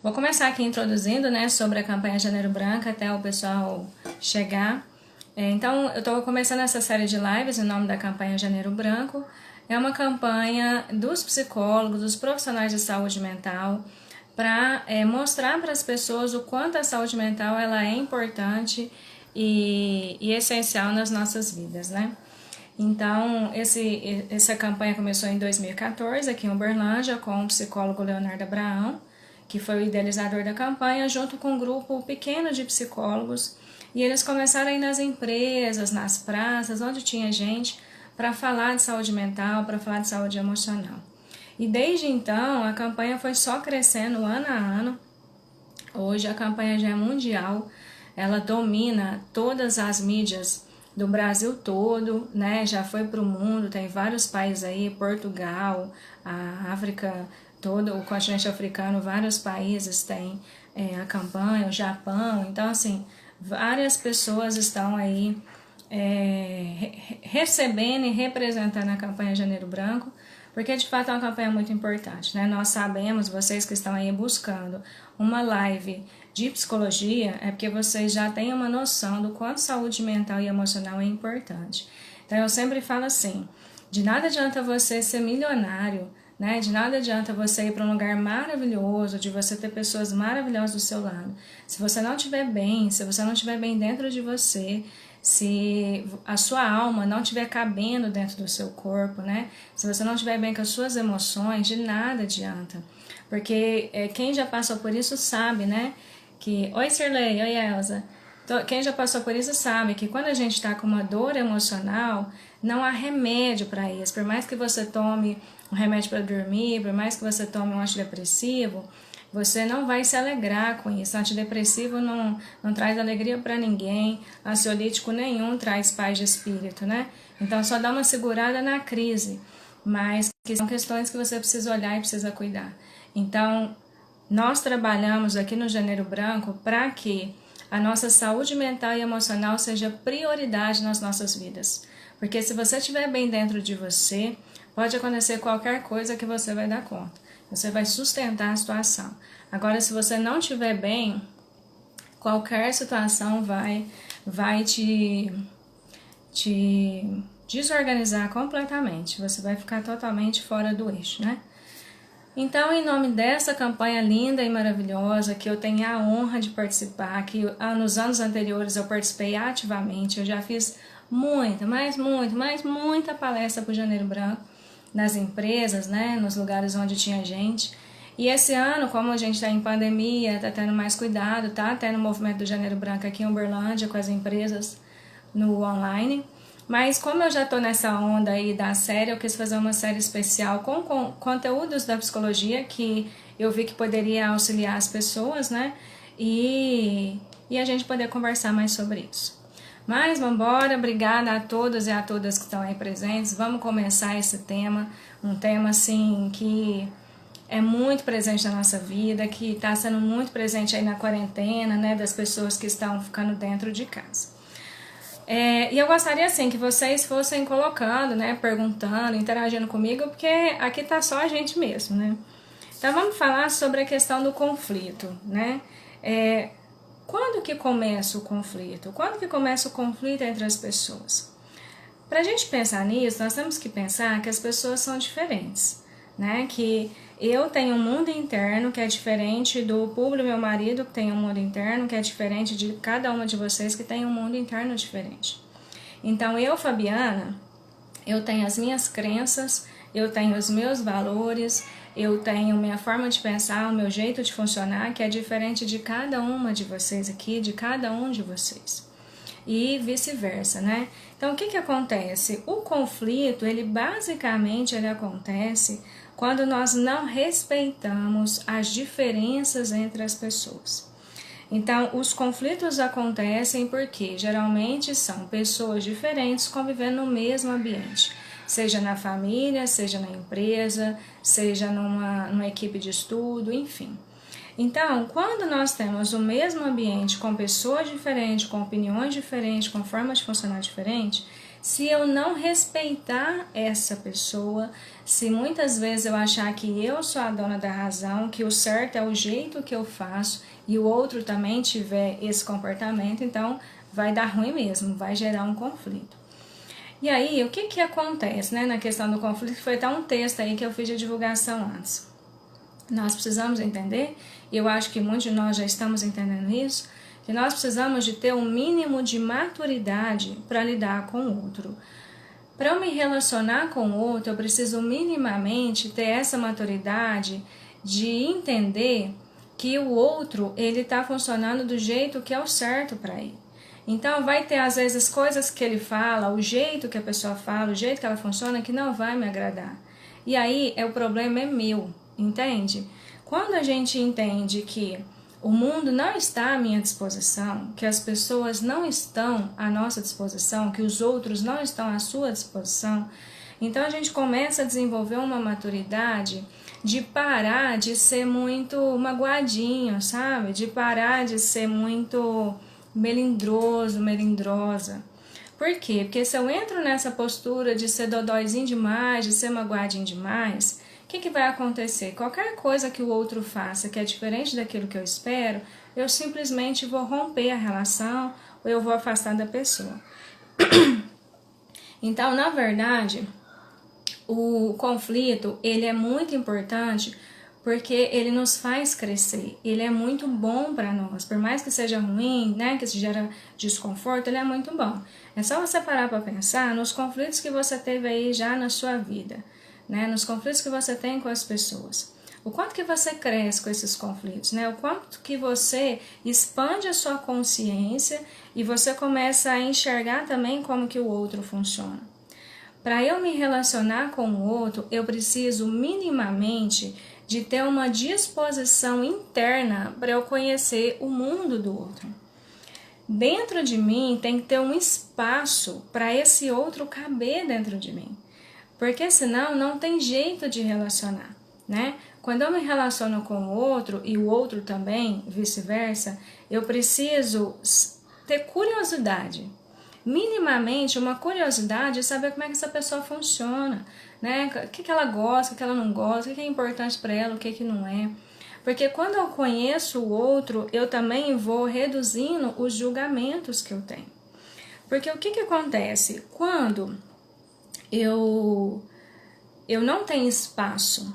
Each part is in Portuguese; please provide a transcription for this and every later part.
Vou começar aqui introduzindo, né, sobre a campanha Janeiro Branco até o pessoal chegar. Então, eu estou começando essa série de lives em nome da campanha Janeiro Branco. É uma campanha dos psicólogos, dos profissionais de saúde mental, para mostrar para as pessoas o quanto a saúde mental ela é importante e essencial nas nossas vidas, né? Então, essa campanha começou em 2014 aqui em Uberlândia com o psicólogo Leonardo Abraão, que foi o idealizador da campanha, junto com um grupo pequeno de psicólogos. E eles começaram a ir nas empresas, nas praças, onde tinha gente, para falar de saúde mental, para falar de saúde emocional. E desde então, a campanha foi só crescendo ano a ano. Hoje a campanha já é mundial, ela domina todas as mídias do Brasil todo, né? Já foi para o mundo, tem vários países aí, Portugal, a África, todo o continente africano, vários países têm a campanha, o Japão. Então, assim, várias pessoas estão aí recebendo e representando a campanha Janeiro Branco, porque de fato é uma campanha muito importante, né? Nós sabemos, vocês que estão aí buscando uma live de psicologia, é porque vocês já têm uma noção do quanto saúde mental e emocional é importante. Então eu sempre falo assim, de nada adianta você ser milionário, né? De nada adianta você ir para um lugar maravilhoso, de você ter pessoas maravilhosas do seu lado. Se você não estiver bem, se você não estiver bem dentro de você, se a sua alma não estiver cabendo dentro do seu corpo, né? Se você não estiver bem com as suas emoções, de nada adianta. Porque quem já passou por isso sabe, né? Oi, Sirley, oi, Elza. Quem já passou por isso sabe que quando a gente está com uma dor emocional, não há remédio para isso. Por mais que você tome um remédio para dormir, por mais que você tome um antidepressivo, você não vai se alegrar com isso. Antidepressivo não traz alegria para ninguém, ansiolítico nenhum traz paz de espírito, né? Então só dá uma segurada na crise, mas que são questões que você precisa olhar e precisa cuidar. Então, nós trabalhamos aqui no Janeiro Branco para que a nossa saúde mental e emocional seja prioridade nas nossas vidas. Porque se você estiver bem dentro de você, pode acontecer qualquer coisa que você vai dar conta. Você vai sustentar a situação. Agora, se você não estiver bem, qualquer situação vai te desorganizar completamente. Você vai ficar totalmente fora do eixo, né? Então, em nome dessa campanha linda e maravilhosa, que eu tenho a honra de participar, que nos anos anteriores eu participei ativamente, eu já fiz muita palestra para o Janeiro Branco, nas empresas, né, nos lugares onde tinha gente. E esse ano, como a gente está em pandemia, está tendo mais cuidado, tá tendo o movimento do Janeiro Branco aqui em Uberlândia, com as empresas no online. Mas como eu já estou nessa onda aí da série, eu quis fazer uma série especial com conteúdos da psicologia que eu vi que poderia auxiliar as pessoas, né? E a gente poder conversar mais sobre isso. Mas vamos embora, obrigada a todos e a todas que estão aí presentes. Vamos começar esse tema, um tema assim que é muito presente na nossa vida, que está sendo muito presente aí na quarentena, né? Das pessoas que estão ficando dentro de casa. E eu gostaria assim que vocês fossem colocando, né, perguntando, interagindo comigo, porque aqui tá só a gente mesmo, né? Então vamos falar sobre a questão do conflito, né? Quando que começa o conflito? Quando que começa o conflito entre as pessoas? Para a gente pensar nisso, nós temos que pensar que as pessoas são diferentes, né? Que eu tenho um mundo interno que é diferente do Públio, meu marido, que tem um mundo interno que é diferente de cada uma de vocês que tem um mundo interno diferente. Então eu, Fabiana, eu tenho as minhas crenças, eu tenho os meus valores, eu tenho minha forma de pensar, o meu jeito de funcionar, que é diferente de cada uma de vocês aqui, de cada um de vocês. E vice-versa, né? Então, o que acontece? O conflito, ele basicamente acontece quando nós não respeitamos as diferenças entre as pessoas. Então, os conflitos acontecem porque geralmente são pessoas diferentes convivendo no mesmo ambiente, seja na família, seja na empresa, seja numa equipe de estudo, enfim. Então, quando nós temos o mesmo ambiente com pessoas diferentes, com opiniões diferentes, com formas de funcionar diferentes, Se eu não respeitar essa pessoa, se muitas vezes eu achar que eu sou a dona da razão, que o certo é o jeito que eu faço e o outro também tiver esse comportamento, então vai dar ruim mesmo, vai gerar um conflito. E aí, o que acontece, né, na questão do conflito? Foi até um texto aí que eu fiz de divulgação antes. Nós precisamos entender, e eu acho que muitos de nós já estamos entendendo isso, que nós precisamos de ter um mínimo de maturidade para lidar com o outro. Para eu me relacionar com o outro, eu preciso minimamente ter essa maturidade de entender que o outro ele está funcionando do jeito que é o certo para ele. Então vai ter às vezes coisas que ele fala, o jeito que a pessoa fala, o jeito que ela funciona que não vai me agradar. E aí o problema é meu, entende? Quando a gente entende que o mundo não está à minha disposição, que as pessoas não estão à nossa disposição, que os outros não estão à sua disposição, então a gente começa a desenvolver uma maturidade de parar de ser muito magoadinho, sabe? De parar de ser muito melindroso, melindrosa. Por quê? Porque se eu entro nessa postura de ser dodóizinho demais, de ser magoadinho demais, o que vai acontecer? Qualquer coisa que o outro faça que é diferente daquilo que eu espero, eu simplesmente vou romper a relação ou eu vou afastar da pessoa. Então, na verdade, o conflito, ele é muito importante porque ele nos faz crescer, ele é muito bom para nós, por mais que seja ruim, né, que se gera desconforto, ele é muito bom. É só você parar para pensar nos conflitos que você teve aí já na sua vida, né, nos conflitos que você tem com as pessoas. O quanto que você cresce com esses conflitos, né? O quanto que você expande a sua consciência e você começa a enxergar também como que o outro funciona. Para eu me relacionar com o outro, eu preciso minimamente de ter uma disposição interna para eu conhecer o mundo do outro. Dentro de mim tem que ter um espaço para esse outro caber dentro de mim, porque senão não tem jeito de relacionar, né? Quando eu me relaciono com o outro e o outro também, vice-versa, eu preciso ter curiosidade. Minimamente uma curiosidade de saber como é que essa pessoa funciona, né? O que ela gosta, o que ela não gosta, o que é importante para ela, o que não é. Porque quando eu conheço o outro, eu também vou reduzindo os julgamentos que eu tenho. Porque o que acontece? Quando eu não tenho espaço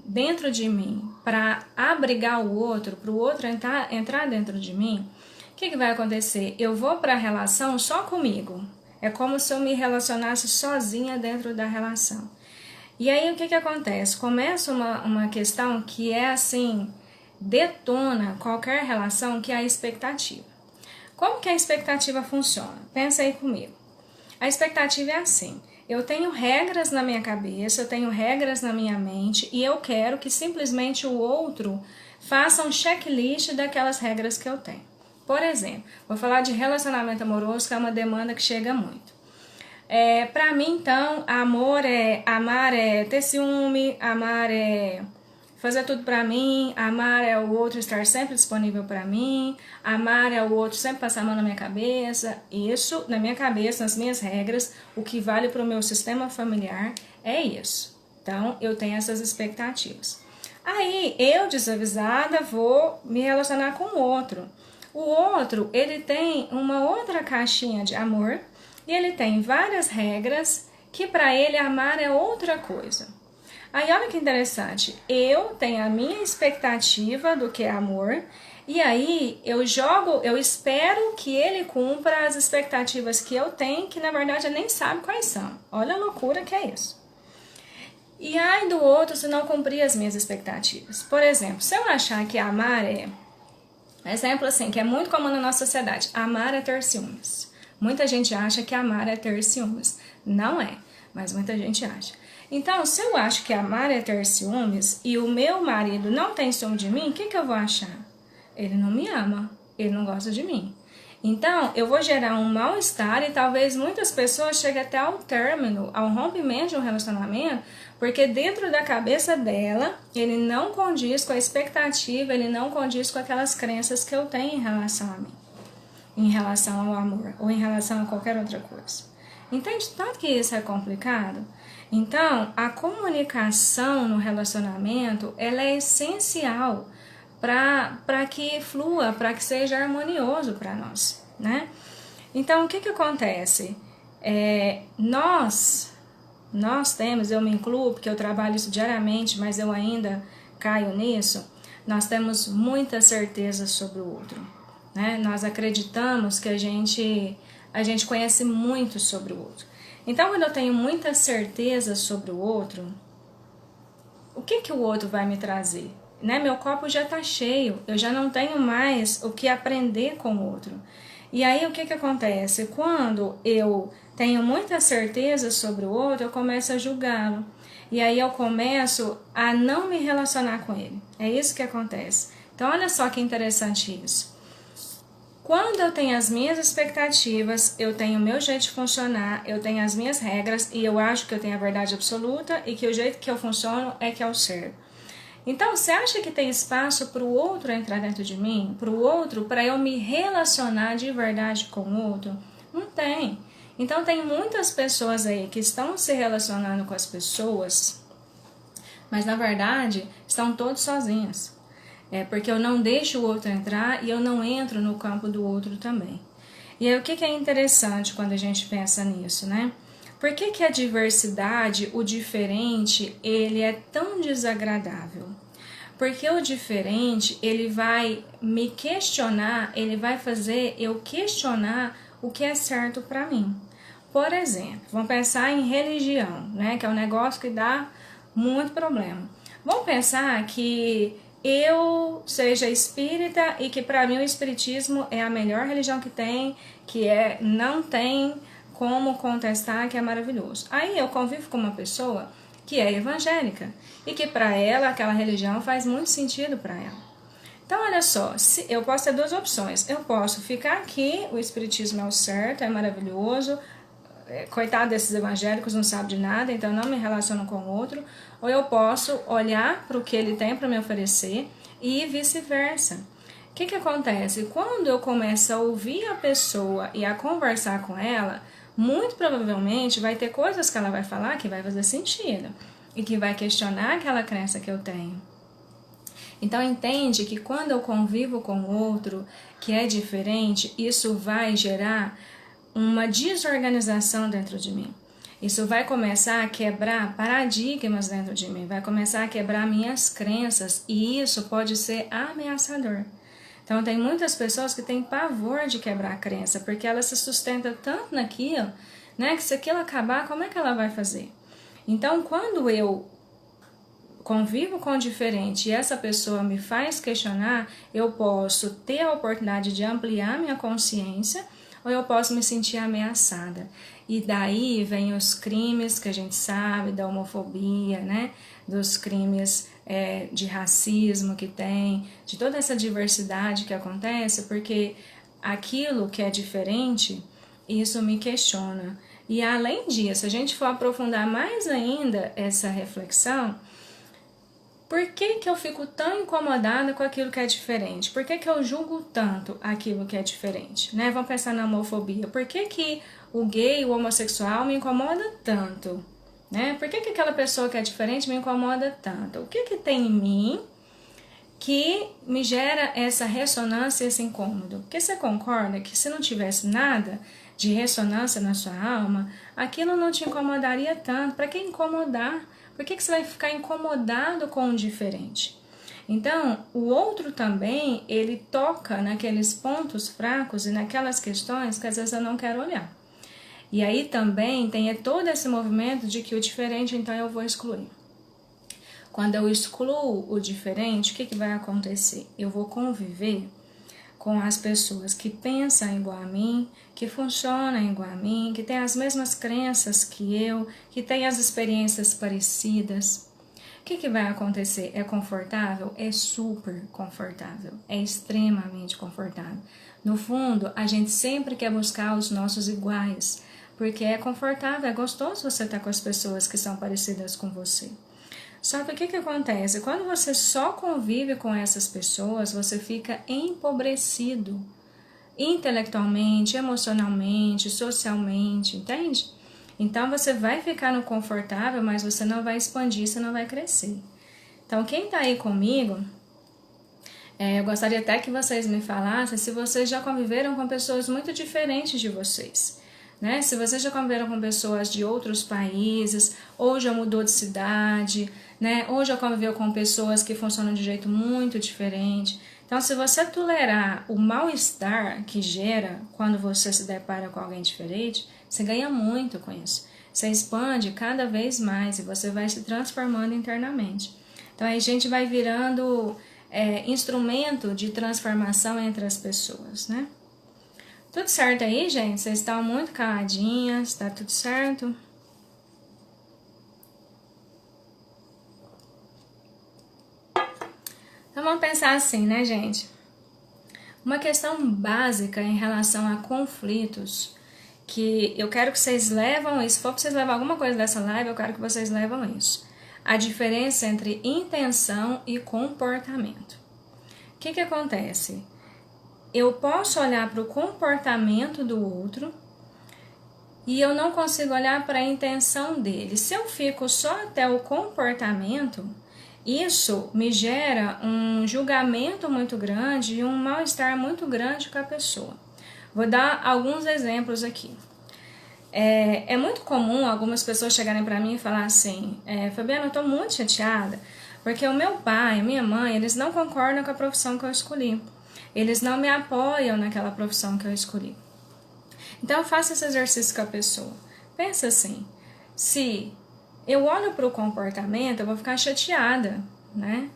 dentro de mim para abrigar o outro, para o outro entrar dentro de mim, o que vai acontecer? Eu vou para a relação só comigo. É como se eu me relacionasse sozinha dentro da relação. E aí o que acontece? Começa uma questão que é assim, detona qualquer relação, que é a expectativa. Como que a expectativa funciona? Pensa aí comigo. A expectativa é assim: eu tenho regras na minha cabeça, eu tenho regras na minha mente e eu quero que simplesmente o outro faça um checklist daquelas regras que eu tenho. Por exemplo, vou falar de relacionamento amoroso, que é uma demanda que chega muito. Para mim, então, amar é ter ciúme, amar é fazer tudo para mim, amar é o outro estar sempre disponível para mim, amar é o outro sempre passar a mão na minha cabeça. Isso, na minha cabeça, nas minhas regras, o que vale para o meu sistema familiar é isso. Então, eu tenho essas expectativas. Aí, eu, desavisada, vou me relacionar com o outro. O outro, ele tem uma outra caixinha de amor e ele tem várias regras que para ele amar é outra coisa. Aí olha que interessante, eu tenho a minha expectativa do que é amor e aí eu espero que ele cumpra as expectativas que eu tenho, que na verdade ele nem sabe quais são. Olha a loucura que é isso. E ai do outro se não cumprir as minhas expectativas. Por exemplo, se eu achar que amar é... Exemplo assim, que é muito comum na nossa sociedade. Amar é ter ciúmes. Muita gente acha que amar é ter ciúmes. Não é, mas muita gente acha. Então, se eu acho que amar é ter ciúmes e o meu marido não tem ciúme de mim, o que eu vou achar? Ele não me ama, ele não gosta de mim. Então, eu vou gerar um mal-estar e talvez muitas pessoas cheguem até ao término, ao rompimento de um relacionamento, porque dentro da cabeça dela, ele não condiz com a expectativa, ele não condiz com aquelas crenças que eu tenho em relação a mim, em relação ao amor ou em relação a qualquer outra coisa. Entende tanto que isso é complicado? Então, a comunicação no relacionamento, ela é essencial para que flua, para que seja harmonioso para nós, né? Então, o que acontece? Nós temos, eu me incluo, porque eu trabalho isso diariamente, mas eu ainda caio nisso, nós temos muita certeza sobre o outro, né? Nós acreditamos que a gente conhece muito sobre o outro. Então, quando eu tenho muita certeza sobre o outro, o que o outro vai me trazer? Né? Meu copo já está cheio, eu já não tenho mais o que aprender com o outro. E aí, o que acontece? Quando eu tenho muita certeza sobre o outro, eu começo a julgá-lo. E aí eu começo a não me relacionar com ele. É isso que acontece. Então, olha só que interessante isso. Quando eu tenho as minhas expectativas, eu tenho o meu jeito de funcionar, eu tenho as minhas regras e eu acho que eu tenho a verdade absoluta e que o jeito que eu funciono é que é o certo. Então, você acha que tem espaço para o outro entrar dentro de mim? Para o outro, para eu me relacionar de verdade com o outro? Não tem. Então, tem muitas pessoas aí que estão se relacionando com as pessoas, mas na verdade estão todos sozinhos. Porque eu não deixo o outro entrar e eu não entro no campo do outro também. E aí o que é interessante quando a gente pensa nisso, né? Por que a diversidade, o diferente, ele é tão desagradável? Porque o diferente, ele vai me questionar, ele vai fazer eu questionar o que é certo para mim. Por exemplo, vamos pensar em religião, né? Que é um negócio que dá muito problema. Vamos pensar que eu seja espírita e que para mim o espiritismo é a melhor religião que tem, não tem como contestar, que é maravilhoso. Aí eu convivo com uma pessoa que é evangélica e que para ela aquela religião faz muito sentido para ela. Então olha só, eu posso ter duas opções. Eu posso ficar aqui, o espiritismo é o certo, é maravilhoso, coitado desses evangélicos, não sabe de nada, então não me relaciono com o outro, ou eu posso olhar para o que ele tem para me oferecer e vice-versa. O que acontece? Quando eu começo a ouvir a pessoa e a conversar com ela, muito provavelmente vai ter coisas que ela vai falar que vai fazer sentido e que vai questionar aquela crença que eu tenho. Então entende que quando eu convivo com o outro que é diferente, isso vai gerar uma desorganização dentro de mim. Isso vai começar a quebrar paradigmas dentro de mim, vai começar a quebrar minhas crenças e isso pode ser ameaçador. Então tem muitas pessoas que têm pavor de quebrar a crença, porque ela se sustenta tanto naquilo, né, que se aquilo acabar, como é que ela vai fazer? Então quando eu convivo com o diferente e essa pessoa me faz questionar, eu posso ter a oportunidade de ampliar minha consciência ou eu posso me sentir ameaçada. E daí vem os crimes que a gente sabe, da homofobia, né? Dos crimes de racismo que tem, de toda essa diversidade que acontece, porque aquilo que é diferente, isso me questiona. E além disso, se a gente for aprofundar mais ainda essa reflexão, por que eu fico tão incomodada com aquilo que é diferente? Por que eu julgo tanto aquilo que é diferente? Né? Vamos pensar na homofobia. Por que o gay, o homossexual me incomoda tanto? Né? Por que aquela pessoa que é diferente me incomoda tanto? O que tem em mim que me gera essa ressonância, esse incômodo? Porque você concorda que se não tivesse nada de ressonância na sua alma, aquilo não te incomodaria tanto. Para que incomodar? Por que você vai ficar incomodado com o diferente? Então, o outro também, ele toca naqueles pontos fracos e naquelas questões que às vezes eu não quero olhar. E aí também tem todo esse movimento de que o diferente, então eu vou excluir. Quando eu excluo o diferente, o que vai acontecer? Eu vou conviver com as pessoas que pensam igual a mim, que funcionam igual a mim, que têm as mesmas crenças que eu, que têm as experiências parecidas. O que vai acontecer? É confortável? É super confortável, é extremamente confortável. No fundo, a gente sempre quer buscar os nossos iguais, porque é confortável, é gostoso você estar com as pessoas que são parecidas com você. Só que o que acontece? Quando você só convive com essas pessoas, você fica empobrecido, intelectualmente, emocionalmente, socialmente, entende? Então você vai ficar no confortável, mas você não vai expandir, você não vai crescer. Então quem tá aí comigo, eu gostaria até que vocês me falassem se vocês já conviveram com pessoas muito diferentes de vocês. Né? Se vocês já conviveram com pessoas de outros países, ou já mudou de cidade, né? Ou já conviveu com pessoas que funcionam de jeito muito diferente. Então, se você tolerar o mal-estar que gera quando você se depara com alguém diferente, você ganha muito com isso. Você expande cada vez mais e você vai se transformando internamente. Então, aí a gente vai virando instrumento de transformação entre as pessoas, né? Tudo certo aí, gente? Vocês estão muito caladinhas, tá tudo certo? Então vamos pensar assim, né, gente? Uma questão básica em relação a conflitos, que eu quero que vocês levam isso, se for pra vocês levar alguma coisa dessa live, eu quero que vocês levam isso. A diferença entre intenção e comportamento. O que acontece? Eu posso olhar para o comportamento do outro e eu não consigo olhar para a intenção dele. Se eu fico só até o comportamento, isso me gera um julgamento muito grande e um mal-estar muito grande com a pessoa. Vou dar alguns exemplos aqui. É muito comum algumas pessoas chegarem para mim e falar assim, Fabiana, eu estou muito chateada porque o meu pai, a minha mãe, eles não concordam com a profissão que eu escolhi. Eles não me apoiam naquela profissão que eu escolhi. Então eu faço esse exercício com a pessoa. Pensa assim, se eu olho para o comportamento, eu vou ficar chateada, né?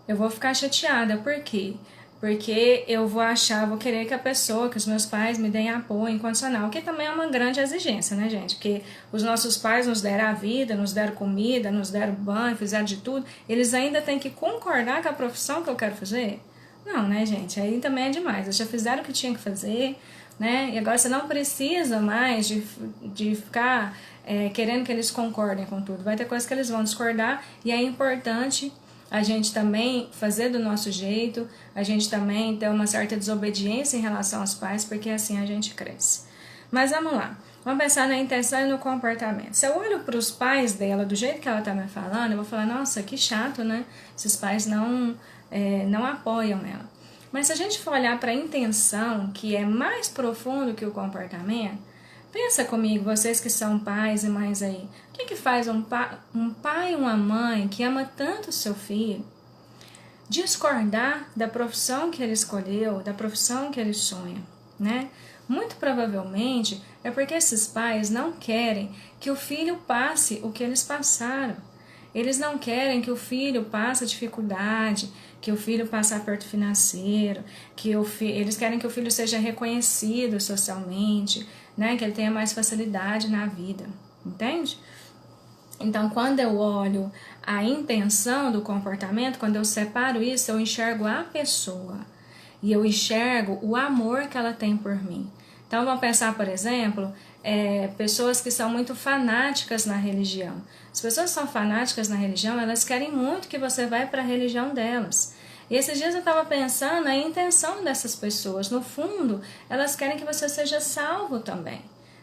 Eu vou ficar chateada, por quê? Porque eu vou querer que a pessoa, que os meus pais me deem apoio incondicional, que também é uma grande exigência, né, gente? Porque os nossos pais nos deram a vida, nos deram comida, nos deram banho, fizeram de tudo, eles ainda têm que concordar com a profissão que eu quero fazer? Não, né, gente? Aí também é demais. Eles já fizeram o que tinha que fazer, né? E agora você não precisa mais de ficar querendo que eles concordem com tudo. Vai ter coisas que eles vão discordar e é importante a gente também fazer do nosso jeito, a gente também ter uma certa desobediência em relação aos pais, porque assim a gente cresce. Mas vamos lá. Vamos pensar na intenção e no comportamento. Se eu olho para os pais dela do jeito que ela está me falando, eu vou falar, nossa, que chato, né? Esses pais não apoiam ela. Mas se a gente for olhar para a intenção, que é mais profundo que o comportamento, pensa comigo, vocês que são pais e mães aí, o que faz um pai e uma mãe que ama tanto o seu filho discordar da profissão que ele escolheu, da profissão que ele sonha, né? Muito provavelmente é porque esses pais não querem que o filho passe o que eles passaram. Eles não querem que o filho passe dificuldade, que o filho passe aperto financeiro, eles querem que o filho seja reconhecido socialmente, né? Que ele tenha mais facilidade na vida, entende? Então, quando eu olho a intenção do comportamento, quando eu separo isso, eu enxergo a pessoa e eu enxergo o amor que ela tem por mim. Então, vamos pensar, por exemplo, pessoas que são muito fanáticas na religião. As pessoas que são fanáticas na religião, elas querem muito que você vá para a religião delas. E esses dias eu estava pensando na intenção dessas pessoas. No fundo, elas querem que você seja salvo também,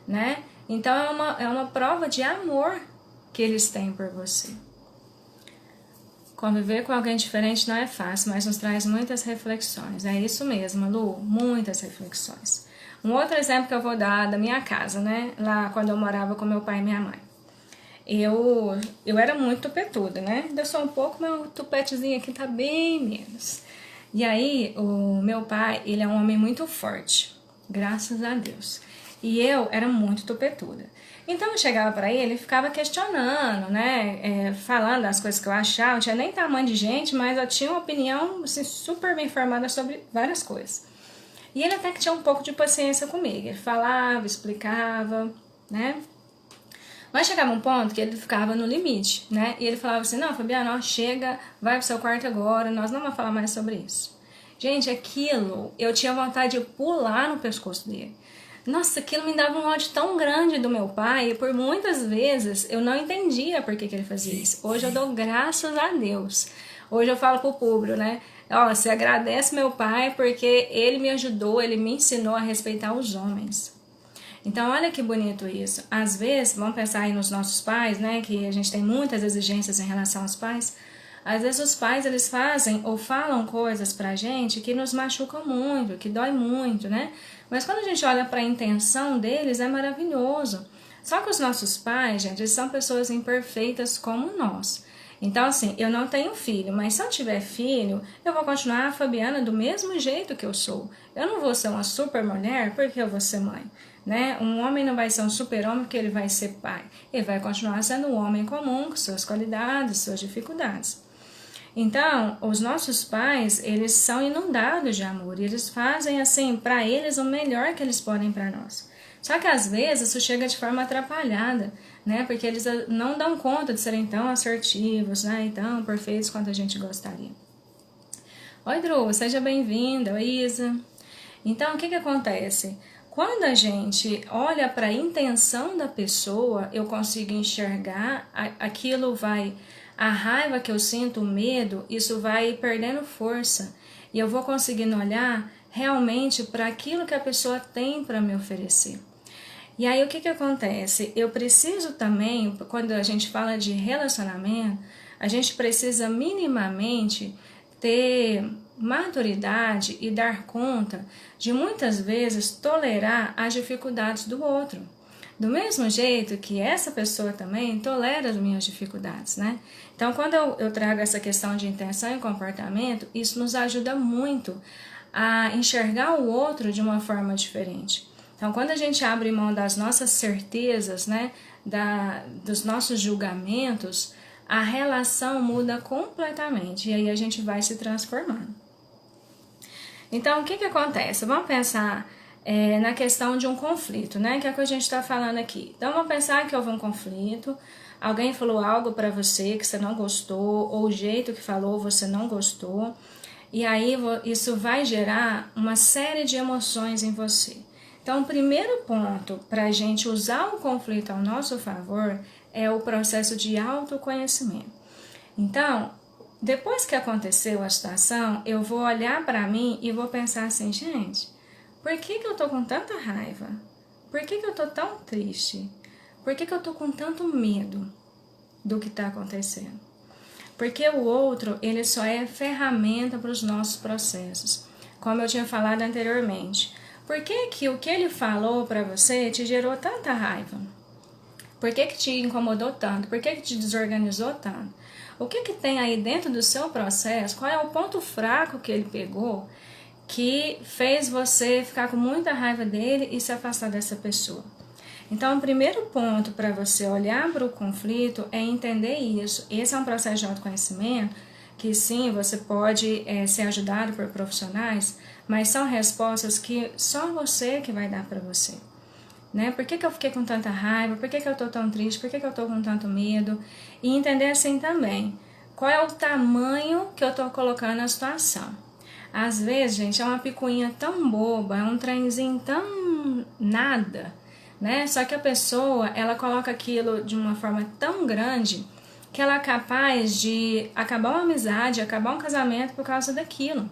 né? Então, é uma prova de amor que eles têm por você. Conviver com alguém diferente não é fácil, mas nos traz muitas reflexões. É isso mesmo, Lu, muitas reflexões. Um outro exemplo que eu vou dar da minha casa, né? Lá quando eu morava com meu pai e minha mãe. Eu era muito tupetuda, né? Eu sou um pouco, meu tupetezinho aqui tá bem menos. E aí, o meu pai, ele é um homem muito forte, graças a Deus. E eu era muito tupetuda. Então eu chegava para ele e ficava questionando, né? Falando as coisas que eu achava. Não tinha nem tamanho de gente, mas eu tinha uma opinião assim, super bem formada sobre várias coisas. E ele até que tinha um pouco de paciência comigo. Ele falava, explicava, né? Mas chegava um ponto que ele ficava no limite, né? E ele falava assim, não, Fabiana, ó, chega, vai pro seu quarto agora, nós não vamos falar mais sobre isso. Gente, aquilo, eu tinha vontade de pular no pescoço dele. Nossa, aquilo me dava um ódio tão grande do meu pai e por muitas vezes eu não entendia por que ele fazia isso. Hoje eu dou graças a Deus. Hoje eu falo pro público, né? Ó, você agradece meu pai porque ele me ajudou, ele me ensinou a respeitar os homens. Então, olha que bonito isso. Às vezes, vamos pensar aí nos nossos pais, né? Que a gente tem muitas exigências em relação aos pais. Às vezes os pais, eles fazem ou falam coisas pra gente que nos machucam muito, que dói muito, né? Mas quando a gente olha para a intenção deles, é maravilhoso. Só que os nossos pais, gente, eles são pessoas imperfeitas como nós. Então, assim, eu não tenho filho, mas se eu tiver filho, eu vou continuar a Fabiana do mesmo jeito que eu sou. Eu não vou ser uma super mulher porque eu vou ser mãe, né? Um homem não vai ser um super homem porque ele vai ser pai. Ele vai continuar sendo um homem comum, com suas qualidades, suas dificuldades. Então, os nossos pais, eles são inundados de amor, e eles fazem assim, para eles o melhor que eles podem para nós. Só que às vezes isso chega de forma atrapalhada, né? Porque eles não dão conta de serem tão assertivos, né? E tão perfeitos quanto a gente gostaria. Oi, Dru, seja bem-vinda. Oi, Isa. Então, o que acontece? Quando a gente olha para a intenção da pessoa, eu consigo enxergar, aquilo vai... A raiva que eu sinto, o medo, isso vai perdendo força. E eu vou conseguindo olhar realmente para aquilo que a pessoa tem para me oferecer. E aí o que acontece? Eu preciso também, quando a gente fala de relacionamento, a gente precisa minimamente ter maturidade e dar conta de muitas vezes tolerar as dificuldades do outro. Do mesmo jeito que essa pessoa também tolera as minhas dificuldades, né? Então, quando eu trago essa questão de intenção e comportamento, isso nos ajuda muito a enxergar o outro de uma forma diferente. Então, quando a gente abre mão das nossas certezas, né, dos nossos julgamentos, a relação muda completamente e aí a gente vai se transformando. Então, o que acontece? Vamos pensar na questão de um conflito, né? Que é o que a gente está falando aqui. Então, vamos pensar que houve um conflito, alguém falou algo para você que você não gostou, ou o jeito que falou você não gostou, e aí isso vai gerar uma série de emoções em você. Então, o primeiro ponto para a gente usar o conflito ao nosso favor é o processo de autoconhecimento. Então, depois que aconteceu a situação, eu vou olhar para mim e vou pensar assim, gente, por que eu tô com tanta raiva? Por que eu tô tão triste? Por que eu tô com tanto medo do que está acontecendo? Porque o outro, ele só é ferramenta para os nossos processos. Como eu tinha falado anteriormente. Por que o que ele falou para você te gerou tanta raiva? Por que te incomodou tanto? Por que te desorganizou tanto? O que tem aí dentro do seu processo? Qual é o ponto fraco que ele pegou que fez você ficar com muita raiva dele e se afastar dessa pessoa? Então, o primeiro ponto para você olhar para o conflito é entender isso. Esse é um processo de autoconhecimento que sim, você pode ser ajudado por profissionais, mas são respostas que só você que vai dar para você. Né? Por que eu fiquei com tanta raiva? Por que eu estou tão triste? Por que eu estou com tanto medo? E entender assim também, qual é o tamanho que eu estou colocando na situação. Às vezes, gente, é uma picuinha tão boba, é um trenzinho tão nada, né? Só que a pessoa, ela coloca aquilo de uma forma tão grande que ela é capaz de acabar uma amizade, acabar um casamento por causa daquilo.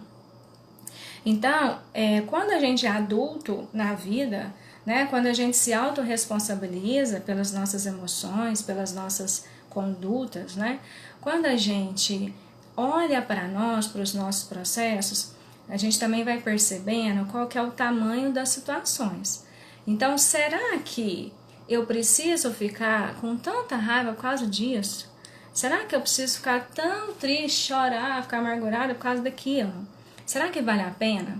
Então, quando a gente é adulto na vida, né, quando a gente se autorresponsabiliza pelas nossas emoções, pelas nossas condutas, né, quando a gente olha para nós, para os nossos processos, a gente também vai percebendo qual que é o tamanho das situações. Então, será que eu preciso ficar com tanta raiva por causa disso? Será que eu preciso ficar tão triste, chorar, ficar amargurada por causa daquilo? Será que vale a pena?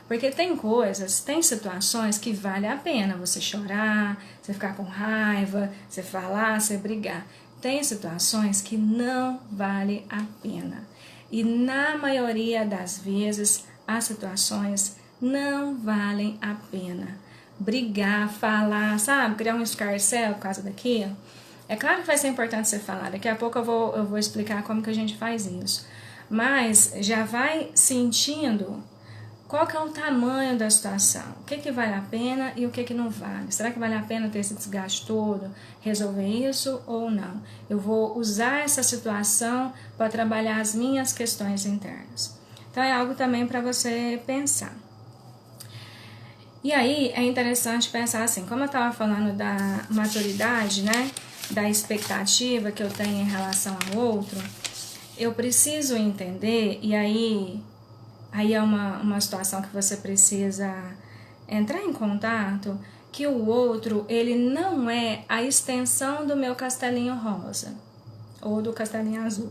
Porque tem coisas, tem situações que vale a pena você chorar, você ficar com raiva, você falar, você brigar. Tem situações que não vale a pena. E na maioria das vezes, as situações não valem a pena. Brigar, falar, sabe? Criar um escarcéu por causa daquilo. É claro que vai ser importante você falar. Daqui a pouco eu vou explicar como que a gente faz isso. Mas já vai sentindo qual que é o tamanho da situação. O que vale a pena e o que não vale. Será que vale a pena ter esse desgaste todo, resolver isso ou não? Eu vou usar essa situação para trabalhar as minhas questões internas. Então é algo também para você pensar. E aí é interessante pensar assim, como eu estava falando da maturidade, né, da expectativa que eu tenho em relação ao outro, eu preciso entender, e aí é uma situação que você precisa entrar em contato, que o outro, ele não é a extensão do meu castelinho rosa, ou do castelinho azul,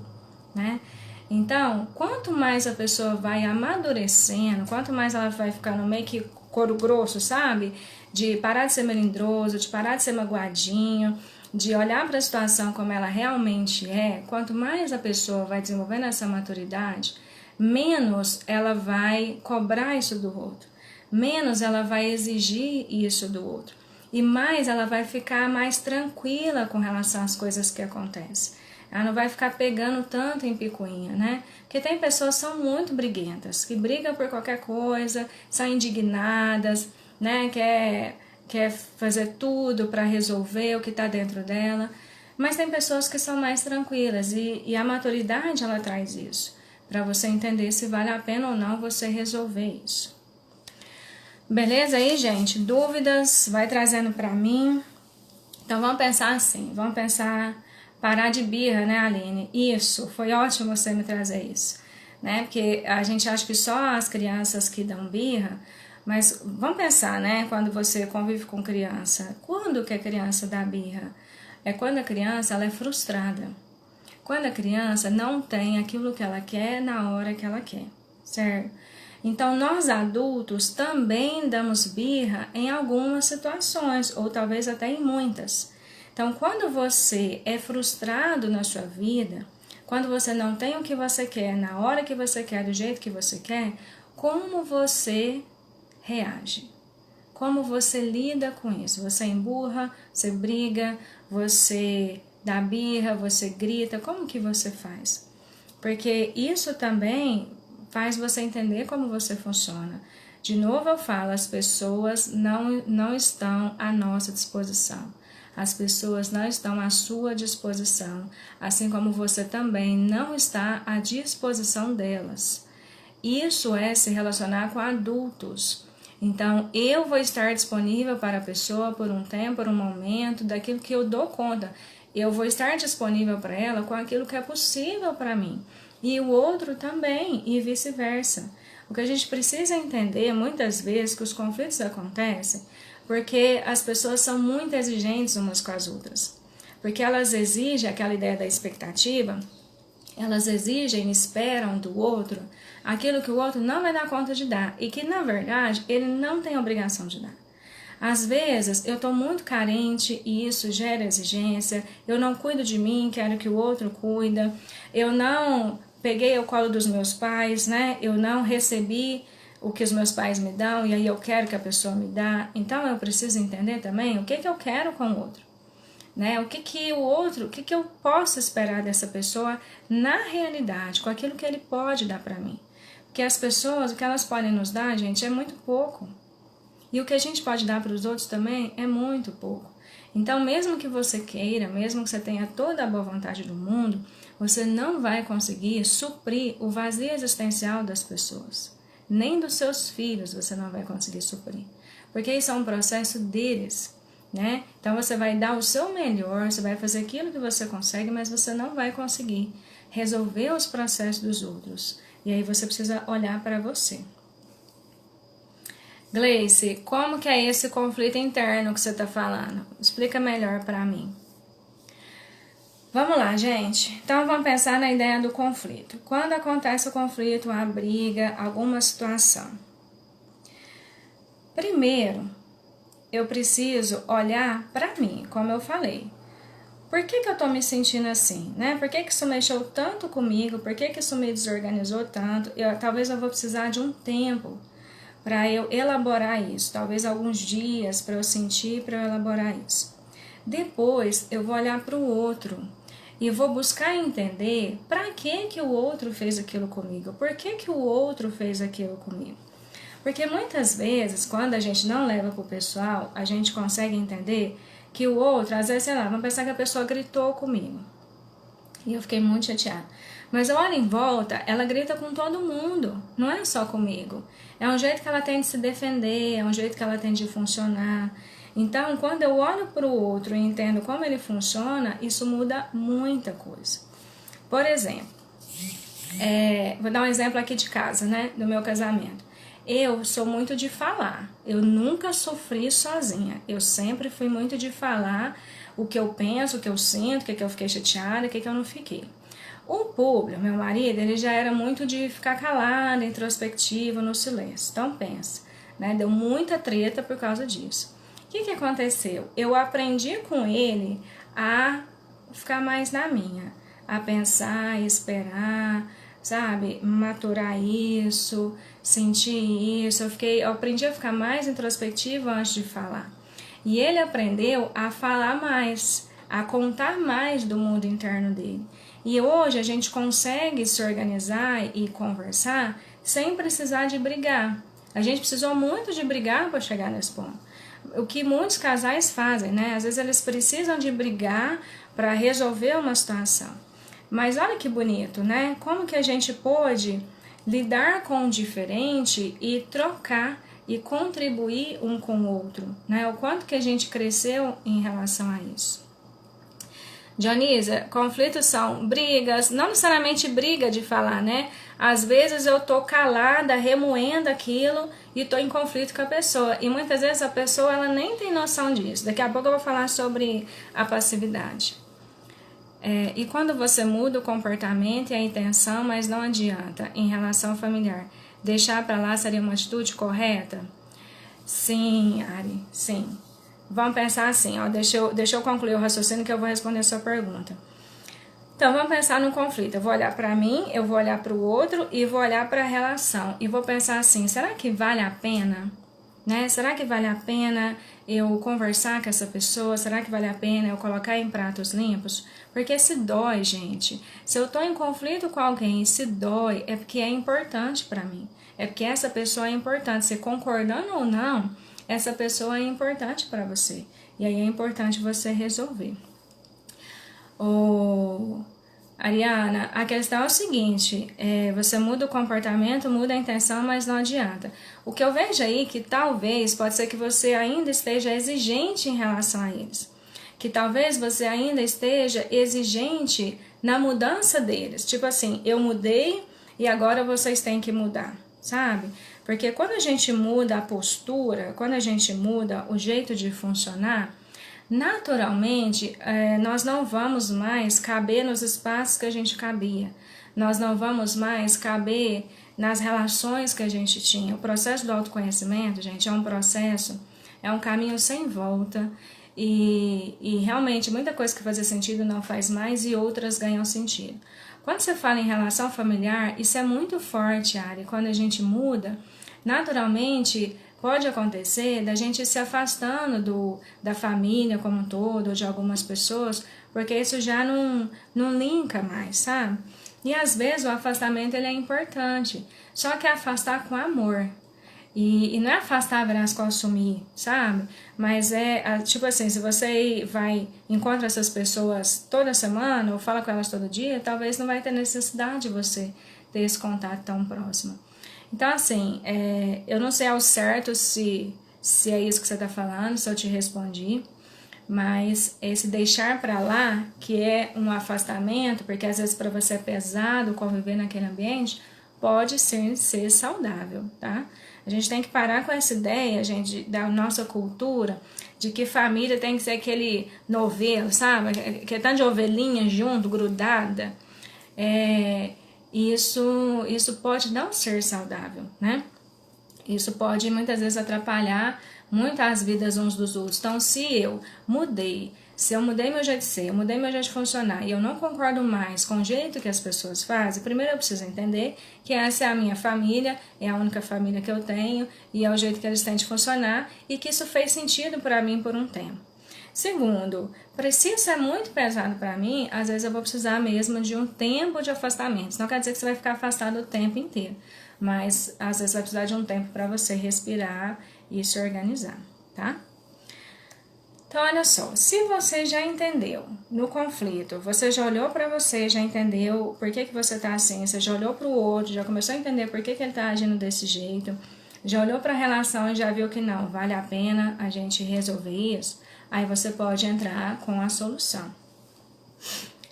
né? Então, quanto mais a pessoa vai amadurecendo, quanto mais ela vai ficando meio que couro grosso, sabe? De parar de ser melindroso, de parar de ser magoadinho, de olhar para a situação como ela realmente é, quanto mais a pessoa vai desenvolvendo essa maturidade, menos ela vai cobrar isso do outro, menos ela vai exigir isso do outro, e mais ela vai ficar mais tranquila com relação às coisas que acontecem. Ela não vai ficar pegando tanto em picuinha, né? Porque tem pessoas que são muito briguentas, que brigam por qualquer coisa, são indignadas, né? Quer fazer tudo para resolver o que está dentro dela. Mas tem pessoas que são mais tranquilas e a maturidade ela traz isso, para você entender se vale a pena ou não você resolver isso. Beleza aí, gente? Dúvidas? Vai trazendo para mim. Então vamos pensar assim, vamos pensar... Parar de birra, né, Aline? Isso, foi ótimo você me trazer isso, né? Porque a gente acha que só as crianças que dão birra, mas vamos pensar, né? Quando você convive com criança, quando que a criança dá birra? É quando a criança ela é frustrada. Quando a criança não tem aquilo que ela quer na hora que ela quer, certo? Então, nós adultos também damos birra em algumas situações, ou talvez até em muitas. Então, quando você é frustrado na sua vida, quando você não tem o que você quer, na hora que você quer, do jeito que você quer, como você reage? Como você lida com isso? Você emburra, você briga, você dá birra, você grita, como que você faz? Porque isso também faz você entender como você funciona. De novo eu falo, as pessoas não estão à nossa disposição. As pessoas não estão à sua disposição, assim como você também não está à disposição delas. Isso é se relacionar com adultos. Então, eu vou estar disponível para a pessoa por um tempo, por um momento, daquilo que eu dou conta. Eu vou estar disponível para ela com aquilo que é possível para mim. E o outro também, e vice-versa. O que a gente precisa entender, muitas vezes, que os conflitos acontecem porque as pessoas são muito exigentes umas com as outras. Porque elas exigem aquela ideia da expectativa, elas exigem e esperam do outro aquilo que o outro não vai dar conta de dar e que, na verdade, ele não tem obrigação de dar. Às vezes, eu estou muito carente e isso gera exigência, eu não cuido de mim, quero que o outro cuida, eu não peguei o colo dos meus pais, né? Eu não recebi o que os meus pais me dão e aí eu quero que a pessoa me dá. Então eu preciso entender também o que eu quero com o outro, né? O que o outro, o que eu posso esperar dessa pessoa na realidade, com aquilo que ele pode dar para mim. Porque as pessoas, o que elas podem nos dar, gente, é muito pouco. E o que a gente pode dar para os outros também é muito pouco. Então, mesmo que você queira, mesmo que você tenha toda a boa vontade do mundo, você não vai conseguir suprir o vazio existencial das pessoas. Nem dos seus filhos você não vai conseguir suprir. Porque isso é um processo deles, né? Então você vai dar o seu melhor, você vai fazer aquilo que você consegue, mas você não vai conseguir resolver os processos dos outros. E aí você precisa olhar para você. Gleice, como que é esse conflito interno que você está falando? Explica melhor para mim. Vamos lá, gente. Então, vamos pensar na ideia do conflito. Quando acontece o conflito, a briga, alguma situação. Primeiro, eu preciso olhar para mim, como eu falei. Por que eu tô me sentindo assim, né? Por que isso mexeu tanto comigo? Por que isso me desorganizou tanto? Talvez eu vou precisar de um tempo para eu elaborar isso. Talvez alguns dias para eu sentir, para eu elaborar isso. Depois, eu vou olhar para o outro. E vou buscar entender para que o outro fez aquilo comigo. Por que o outro fez aquilo comigo? Porque muitas vezes, quando a gente não leva para o pessoal, a gente consegue entender que o outro, às vezes, sei lá, vamos pensar que a pessoa gritou comigo. E eu fiquei muito chateada. Mas eu olho em volta, ela grita com todo mundo, não é só comigo. É um jeito que ela tem de se defender, é um jeito que ela tem de funcionar. Então, quando eu olho para o outro e entendo como ele funciona, isso muda muita coisa. Por exemplo, vou dar um exemplo aqui de casa, né, do meu casamento. Eu sou muito de falar, eu nunca sofri sozinha, eu sempre fui muito de falar o que eu penso, o que eu sinto, o que eu fiquei chateada, o que eu não fiquei. O Públio, meu marido, ele já era muito de ficar calado, introspectivo, no silêncio. Então pensa, né? Deu muita treta por causa disso. O que aconteceu? Eu aprendi com ele a ficar mais na minha, a pensar, esperar, sabe? Maturar isso, sentir isso. Eu aprendi a ficar mais introspectiva antes de falar. E ele aprendeu a falar mais, a contar mais do mundo interno dele. E hoje a gente consegue se organizar e conversar sem precisar de brigar. A gente precisou muito de brigar para chegar nesse ponto. O que muitos casais fazem, né? Às vezes eles precisam de brigar para resolver uma situação. Mas olha que bonito, né? Como que a gente pôde lidar com o diferente e trocar e contribuir um com o outro, né? O quanto que a gente cresceu em relação a isso. Dionísia, conflitos são brigas, não necessariamente briga de falar, né? Às vezes eu tô calada, remoendo aquilo e tô em conflito com a pessoa. E muitas vezes a pessoa ela nem tem noção disso. Daqui a pouco eu vou falar sobre a passividade. E quando você muda o comportamento e a intenção, mas não adianta, em relação familiar, deixar pra lá seria uma atitude correta? Sim, Ari, sim. Vamos pensar assim, ó, deixa eu concluir o raciocínio que eu vou responder a sua pergunta. Então, vamos pensar no conflito. Eu vou olhar para mim, eu vou olhar para o outro e vou olhar para a relação. E vou pensar assim, será que vale a pena? Né? Será que vale a pena eu conversar com essa pessoa? Será que vale a pena eu colocar em pratos limpos? Porque se dói, gente. Se eu estou em conflito com alguém e se dói, é porque é importante para mim. É porque essa pessoa é importante. Se concordando ou não, essa pessoa é importante para você. E aí é importante você resolver. Ariana, a questão é o seguinte, você muda o comportamento, muda a intenção, mas não adianta. O que eu vejo aí que talvez, pode ser que você ainda esteja exigente em relação a eles. Que talvez você ainda esteja exigente na mudança deles. Tipo assim, eu mudei e agora vocês têm que mudar, sabe? Porque quando a gente muda a postura, quando a gente muda o jeito de funcionar, naturalmente nós não vamos mais caber nos espaços que a gente cabia. Nós não vamos mais caber nas relações que a gente tinha. O processo do autoconhecimento, gente, é um processo, é um caminho sem volta. E realmente muita coisa que fazia sentido não faz mais e outras ganham sentido. Quando você fala em relação familiar, isso é muito forte, Ari. Quando a gente muda, naturalmente pode acontecer da gente se afastando da família como um todo, ou de algumas pessoas, porque isso já não linka mais, sabe? E às vezes o afastamento ele é importante, só que é afastar com amor. E não é afastar, virar as costas, sumir, sabe? Mas tipo assim, se você encontra essas pessoas toda semana, ou fala com elas todo dia, talvez não vai ter necessidade de você ter esse contato tão próximo. Então, assim, eu não sei ao certo se é isso que você está falando, se eu te respondi, mas esse deixar para lá, que é um afastamento, porque às vezes para você é pesado conviver naquele ambiente, pode ser saudável, tá? A gente tem que parar com essa ideia, gente, da nossa cultura, de que família tem que ser aquele novelo, sabe? Que é tanto de ovelhinha junto, grudada. Isso pode não ser saudável, né? Isso pode muitas vezes atrapalhar muito as vidas uns dos outros. Então, se eu mudei meu jeito de ser, eu mudei meu jeito de funcionar e eu não concordo mais com o jeito que as pessoas fazem, primeiro eu preciso entender que essa é a minha família, é a única família que eu tenho e é o jeito que eles têm de funcionar e que isso fez sentido para mim por um tempo. Segundo, precisa ser muito pesado para mim, às vezes eu vou precisar mesmo de um tempo de afastamento. Isso não quer dizer que você vai ficar afastado o tempo inteiro, mas às vezes vai precisar de um tempo para você respirar e se organizar, tá? Então, olha só, se você já entendeu no conflito, você já olhou para você, já entendeu por que você tá assim, você já olhou para o outro, já começou a entender por que ele tá agindo desse jeito, já olhou para a relação e já viu que não, vale a pena a gente resolver isso, aí você pode entrar com a solução.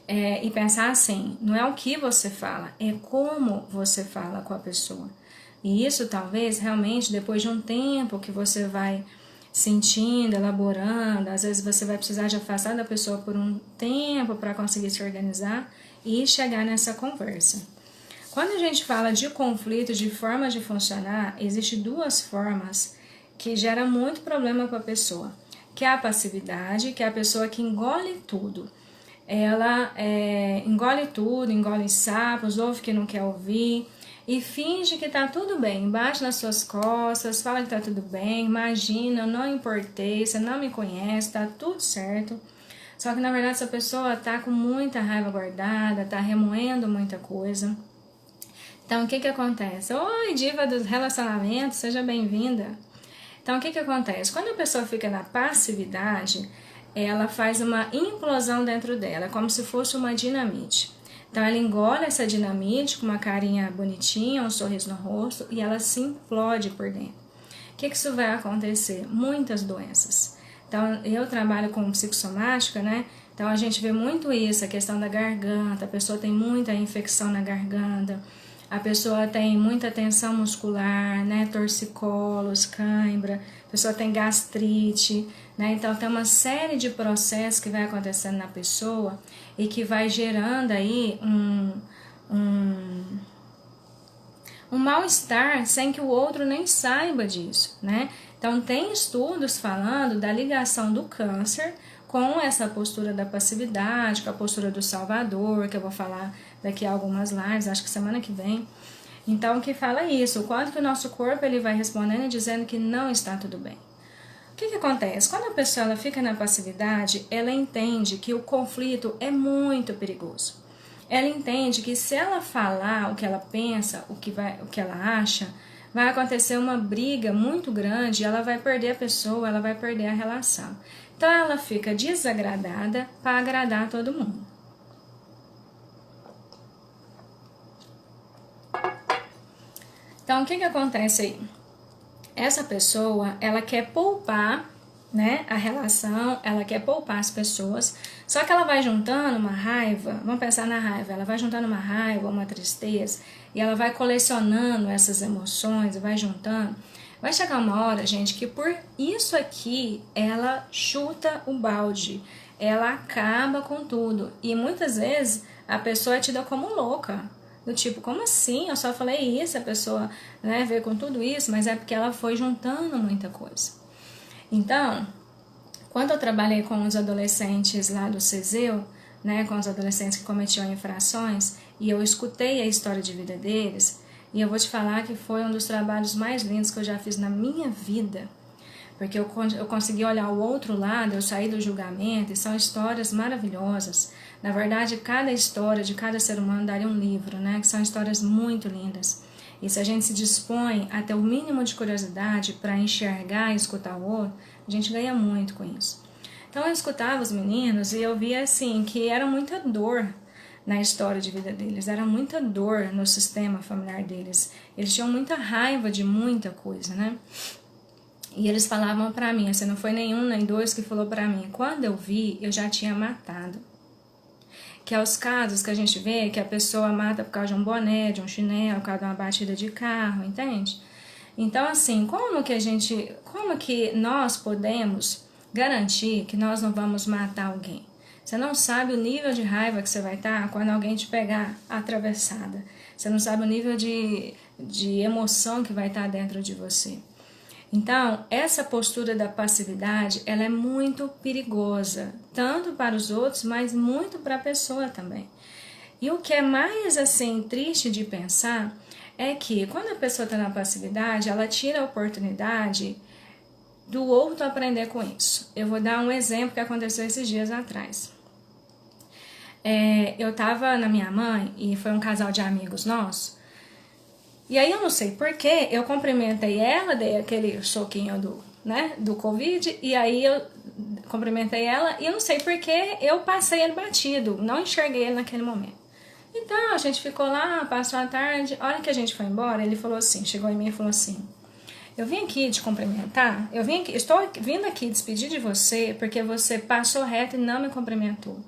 E pensar assim, não é o que você fala, é como você fala com a pessoa. E isso talvez realmente depois de um tempo que você vai sentindo, elaborando, às vezes você vai precisar de afastar da pessoa por um tempo para conseguir se organizar e chegar nessa conversa. Quando a gente fala de conflito, de forma de funcionar, existem duas formas que geram muito problema para a pessoa, que é a passividade, que é a pessoa que engole tudo. Ela engole tudo, engole sapos, ouve que não quer ouvir, e finge que tá tudo bem, bate nas suas costas, fala que tá tudo bem, imagina, eu não importei, você não me conhece, tá tudo certo. Só que na verdade essa pessoa tá com muita raiva guardada, tá remoendo muita coisa. Então o que que acontece? Oi, diva dos relacionamentos, seja bem-vinda. Então o que que acontece? Quando a pessoa fica na passividade, ela faz uma implosão dentro dela, como se fosse uma dinamite. Então ela engole essa dinamite com uma carinha bonitinha, um sorriso no rosto e ela se implode por dentro. O que isso vai acontecer? Muitas doenças. Então eu trabalho com psicossomática, né? Então a gente vê muito isso, a questão da garganta, a pessoa tem muita infecção na garganta, a pessoa tem muita tensão muscular, né? Torcicolos, cãibra, a pessoa tem gastrite, né? Então tem uma série de processos que vai acontecendo na pessoa e que vai gerando aí um mal-estar sem que o outro nem saiba disso, né? Então tem estudos falando da ligação do câncer com essa postura da passividade, com a postura do salvador, que eu vou falar daqui a algumas lives, acho que semana que vem. Então que fala isso, o quanto que o nosso corpo ele vai respondendo e dizendo que não está tudo bem. O que acontece? Quando a pessoa ela fica na passividade, ela entende que o conflito é muito perigoso. Ela entende que se ela falar o que ela pensa, o que ela acha, vai acontecer uma briga muito grande e ela vai perder a pessoa, ela vai perder a relação. Então ela fica desagradada para agradar todo mundo. Então o que acontece aí? Essa pessoa, ela quer poupar, né, a relação, ela quer poupar as pessoas, só que ela vai juntando uma raiva, vamos pensar na raiva, ela vai juntando uma raiva, uma tristeza, e ela vai colecionando essas emoções, vai juntando. Vai chegar uma hora, gente, que por isso aqui, ela chuta o balde, ela acaba com tudo, e muitas vezes a pessoa é tida como louca. Do tipo, como assim? Eu só falei isso, a pessoa, né, veio com tudo isso, mas é porque ela foi juntando muita coisa. Então, quando eu trabalhei com os adolescentes lá do CESEU, né, com os adolescentes que cometiam infrações, e eu escutei a história de vida deles, e eu vou te falar que foi um dos trabalhos mais lindos que eu já fiz na minha vida, porque eu consegui olhar o outro lado, eu saí do julgamento, e são histórias maravilhosas. Na verdade, cada história de cada ser humano daria um livro, né? Que são histórias muito lindas. E se a gente se dispõe a ter o mínimo de curiosidade para enxergar e escutar o outro, a gente ganha muito com isso. Então eu escutava os meninos e eu via assim que era muita dor na história de vida deles, era muita dor no sistema familiar deles. Eles tinham muita raiva de muita coisa, né? E eles falavam para mim, assim, não foi nenhum nem dois que falou para mim. Quando eu vi, eu já tinha matado. Que é os casos que a gente vê que a pessoa mata por causa de um boné, de um chinelo, por causa de uma batida de carro, entende? Então, assim, como que nós podemos garantir que nós não vamos matar alguém? Você não sabe o nível de raiva que você vai estar quando alguém te pegar atravessada. Você não sabe o nível de emoção que vai estar dentro de você. Então, essa postura da passividade, ela é muito perigosa, tanto para os outros, mas muito para a pessoa também. E o que é mais, assim, triste de pensar é que quando a pessoa está na passividade, ela tira a oportunidade do outro aprender com isso. Eu vou dar um exemplo que aconteceu esses dias atrás. Eu estava na minha mãe e foi um casal de amigos nossos. E aí eu não sei porquê, eu cumprimentei ela, dei aquele choquinho do Covid, e aí eu cumprimentei ela e eu não sei porque eu passei ele batido, não enxerguei ele naquele momento. Então a gente ficou lá, passou a tarde, a hora que a gente foi embora, ele falou assim, chegou em mim e falou assim: eu vim aqui te cumprimentar, estou vindo aqui despedir de você porque você passou reto e não me cumprimentou.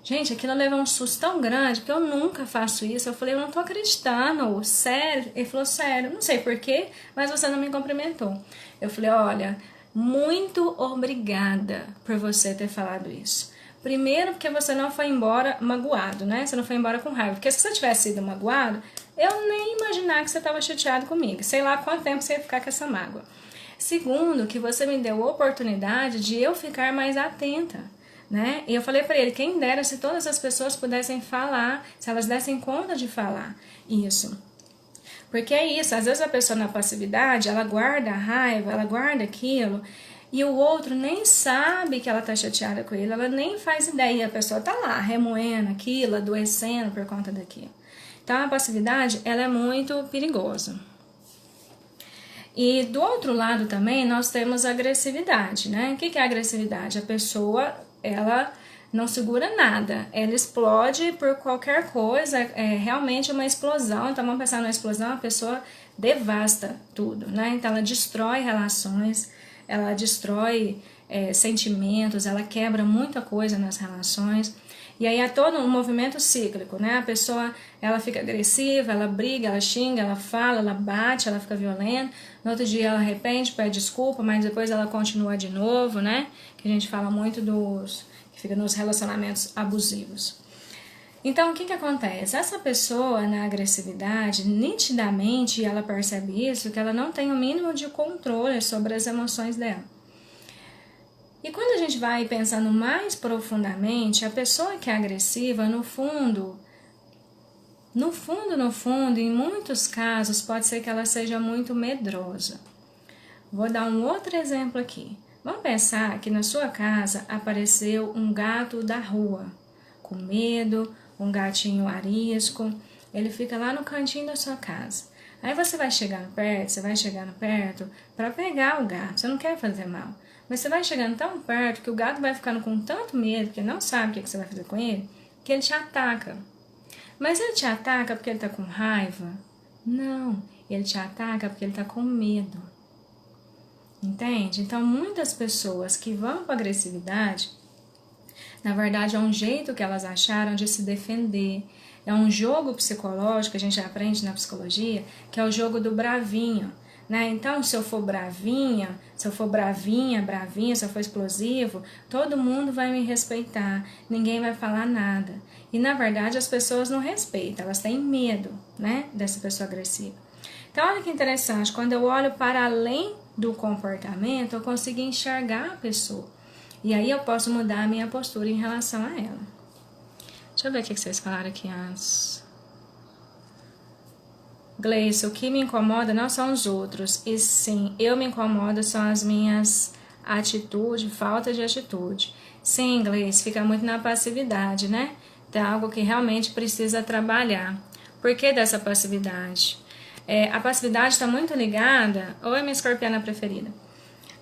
Gente, aquilo levou um susto tão grande, porque eu nunca faço isso. Eu falei, eu não tô acreditando, sério? Ele falou, sério, não sei porquê, mas você não me cumprimentou. Eu falei, olha, muito obrigada por você ter falado isso. Primeiro, porque você não foi embora magoado, né? Você não foi embora com raiva. Porque se você tivesse sido magoado, eu nem ia imaginar que você estava chateado comigo. Sei lá quanto tempo você ia ficar com essa mágoa. Segundo, que você me deu a oportunidade de eu ficar mais atenta, né? E eu falei para ele, quem dera se todas as pessoas pudessem falar, se elas dessem conta de falar isso. Porque é isso, às vezes a pessoa na passividade, ela guarda a raiva, ela guarda aquilo, e o outro nem sabe que ela tá chateada com ele, ela nem faz ideia, e a pessoa tá lá remoendo aquilo, adoecendo por conta daquilo. Então a passividade, ela é muito perigosa. E do outro lado também nós temos a agressividade, né? O que é a agressividade? A pessoa, ela não segura nada, ela explode por qualquer coisa, é realmente uma explosão. Então vamos pensar numa explosão, a pessoa devasta tudo, né? Então ela destrói relações, ela destrói sentimentos, ela quebra muita coisa nas relações. E aí é todo um movimento cíclico, né? A pessoa, ela fica agressiva, ela briga, ela xinga, ela fala, ela bate, ela fica violenta. No outro dia ela arrepende, pede desculpa, mas depois ela continua de novo, né? Que a gente fala muito dos que fica nos relacionamentos abusivos. Então, o que acontece? Essa pessoa na agressividade, nitidamente ela percebe isso, que ela não tem o mínimo de controle sobre as emoções dela. E quando a gente vai pensando mais profundamente, a pessoa que é agressiva, no fundo, em muitos casos, pode ser que ela seja muito medrosa. Vou dar um outro exemplo aqui. Vamos pensar que na sua casa apareceu um gato da rua, com medo, um gatinho arisco, ele fica lá no cantinho da sua casa. Aí você vai chegando perto para pegar o gato, você não quer fazer mal. Mas você vai chegando tão perto que o gato vai ficando com tanto medo, que não sabe o que você vai fazer com ele, que ele te ataca. Mas ele te ataca porque ele está com raiva? Não, ele te ataca porque ele está com medo. Entende? Então, muitas pessoas que vão para a agressividade, na verdade é um jeito que elas acharam de se defender. É um jogo psicológico, a gente aprende na psicologia, que é o jogo do bravinho. Né? Então, se eu for bravinha, se eu for bravinha, se eu for explosivo, todo mundo vai me respeitar, ninguém vai falar nada. E, na verdade, as pessoas não respeitam, elas têm medo, né, dessa pessoa agressiva. Então, olha que interessante, quando eu olho para além do comportamento, eu consigo enxergar a pessoa. E aí eu posso mudar a minha postura em relação a ela. Deixa eu ver o que vocês falaram aqui antes. Gleice, o que me incomoda não são os outros, e sim, eu me incomodo são as minhas atitudes, falta de atitude. Sim, Gleice, fica muito na passividade, né? Tem algo que realmente precisa trabalhar. Por que dessa passividade? A passividade está muito ligada, ou é minha escorpiana preferida?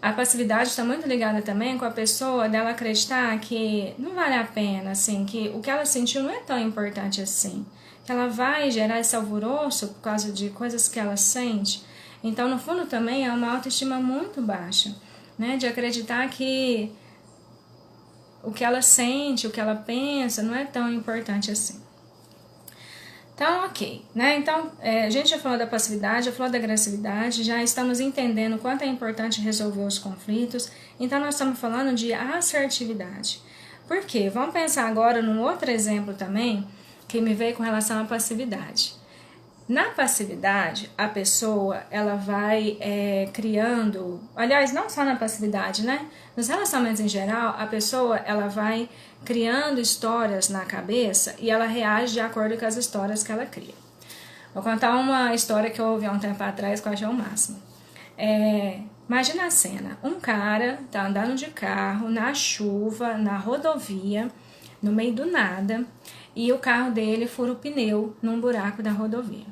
A passividade está muito ligada também com a pessoa dela acreditar que não vale a pena, assim, que o que ela sentiu não é tão importante assim. Que ela vai gerar esse alvoroço por causa de coisas que ela sente. Então, no fundo, também é uma autoestima muito baixa, né? De acreditar que o que ela sente, o que ela pensa, não é tão importante assim. Então, ok, né? Então, a gente já falou da passividade, já falou da agressividade, já estamos entendendo o quanto é importante resolver os conflitos. Então, nós estamos falando de assertividade. Por quê? Vamos pensar agora num outro exemplo também, que me veio com relação à passividade. Na passividade, a pessoa, ela vai criando, aliás, não só na passividade, né? Nos relacionamentos em geral, a pessoa, ela vai criando histórias na cabeça e ela reage de acordo com as histórias que ela cria. Vou contar uma história que eu ouvi há um tempo atrás que eu achei o máximo. Imagina a cena, um cara tá andando de carro na chuva, na rodovia, no meio do nada, e o carro dele fura o pneu num buraco da rodovia.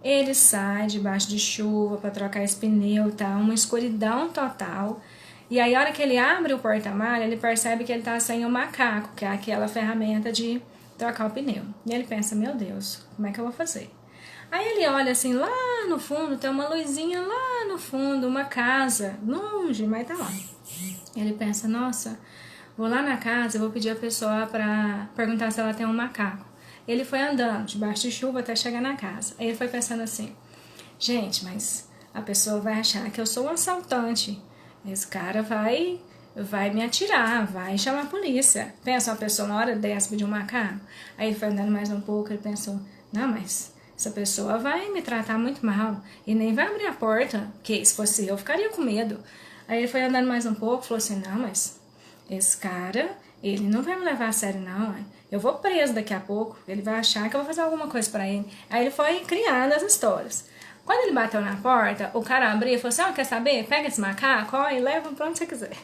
Ele sai debaixo de chuva para trocar esse pneu, tá? Uma escuridão total. E aí, a hora que ele abre o porta-mala, ele percebe que ele tá sem o macaco, que é aquela ferramenta de trocar o pneu. E ele pensa, meu Deus, como é que eu vou fazer? Aí ele olha assim, lá no fundo, tem uma luzinha lá no fundo, uma casa, longe, mas tá lá. Ele pensa, nossa, vou lá na casa, vou pedir a pessoa pra perguntar se ela tem um macaco. Ele foi andando, debaixo de chuva, até chegar na casa. Aí ele foi pensando assim, gente, mas a pessoa vai achar que eu sou um assaltante. Esse cara vai me atirar, vai chamar a polícia. Pensa uma pessoa na hora dessa pedir um macaco. Aí ele foi andando mais um pouco, ele pensou, não, mas essa pessoa vai me tratar muito mal e nem vai abrir a porta, porque se fosse eu ficaria com medo. Aí ele foi andando mais um pouco, falou assim, não, mas esse cara, ele não vai me levar a sério não, eu vou preso daqui a pouco, ele vai achar que eu vou fazer alguma coisa pra ele. Aí ele foi criando as histórias. Quando ele bateu na porta, o cara abriu e falou assim, quer saber? Pega esse macaco, e leva pra onde você quiser.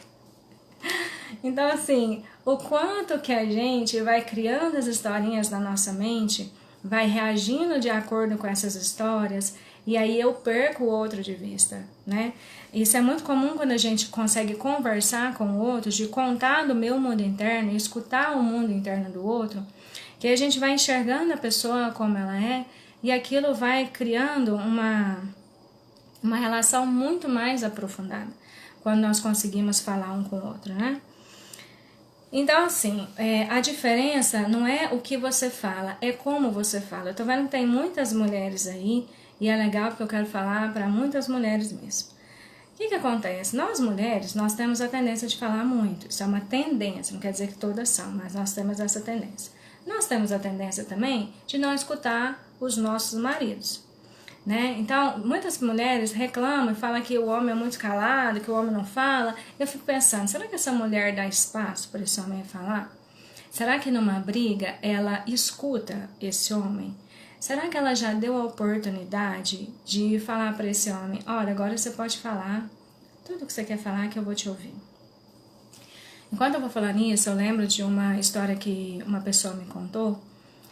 Então, assim, o quanto que a gente vai criando as historinhas na nossa mente, vai reagindo de acordo com essas histórias, e aí eu perco o outro de vista, né? Isso é muito comum quando a gente consegue conversar com o outro, de contar do meu mundo interno, e escutar o mundo interno do outro, que a gente vai enxergando a pessoa como ela é, e aquilo vai criando uma relação muito mais aprofundada, quando nós conseguimos falar um com o outro, né? Então, assim, a diferença não é o que você fala, é como você fala. Eu tô vendo que tem muitas mulheres aí, e é legal porque eu quero falar para muitas mulheres mesmo. O que acontece? Nós mulheres, nós temos a tendência de falar muito. Isso é uma tendência, não quer dizer que todas são, mas nós temos essa tendência. Nós temos a tendência também de não escutar os nossos maridos, né? Então, muitas mulheres reclamam e falam que o homem é muito calado, que o homem não fala. Eu fico pensando, será que essa mulher dá espaço para esse homem falar? Será que numa briga ela escuta esse homem? Será que ela já deu a oportunidade de falar para esse homem, olha, agora você pode falar tudo que você quer falar que eu vou te ouvir? Enquanto eu vou falando isso, eu lembro de uma história que uma pessoa me contou,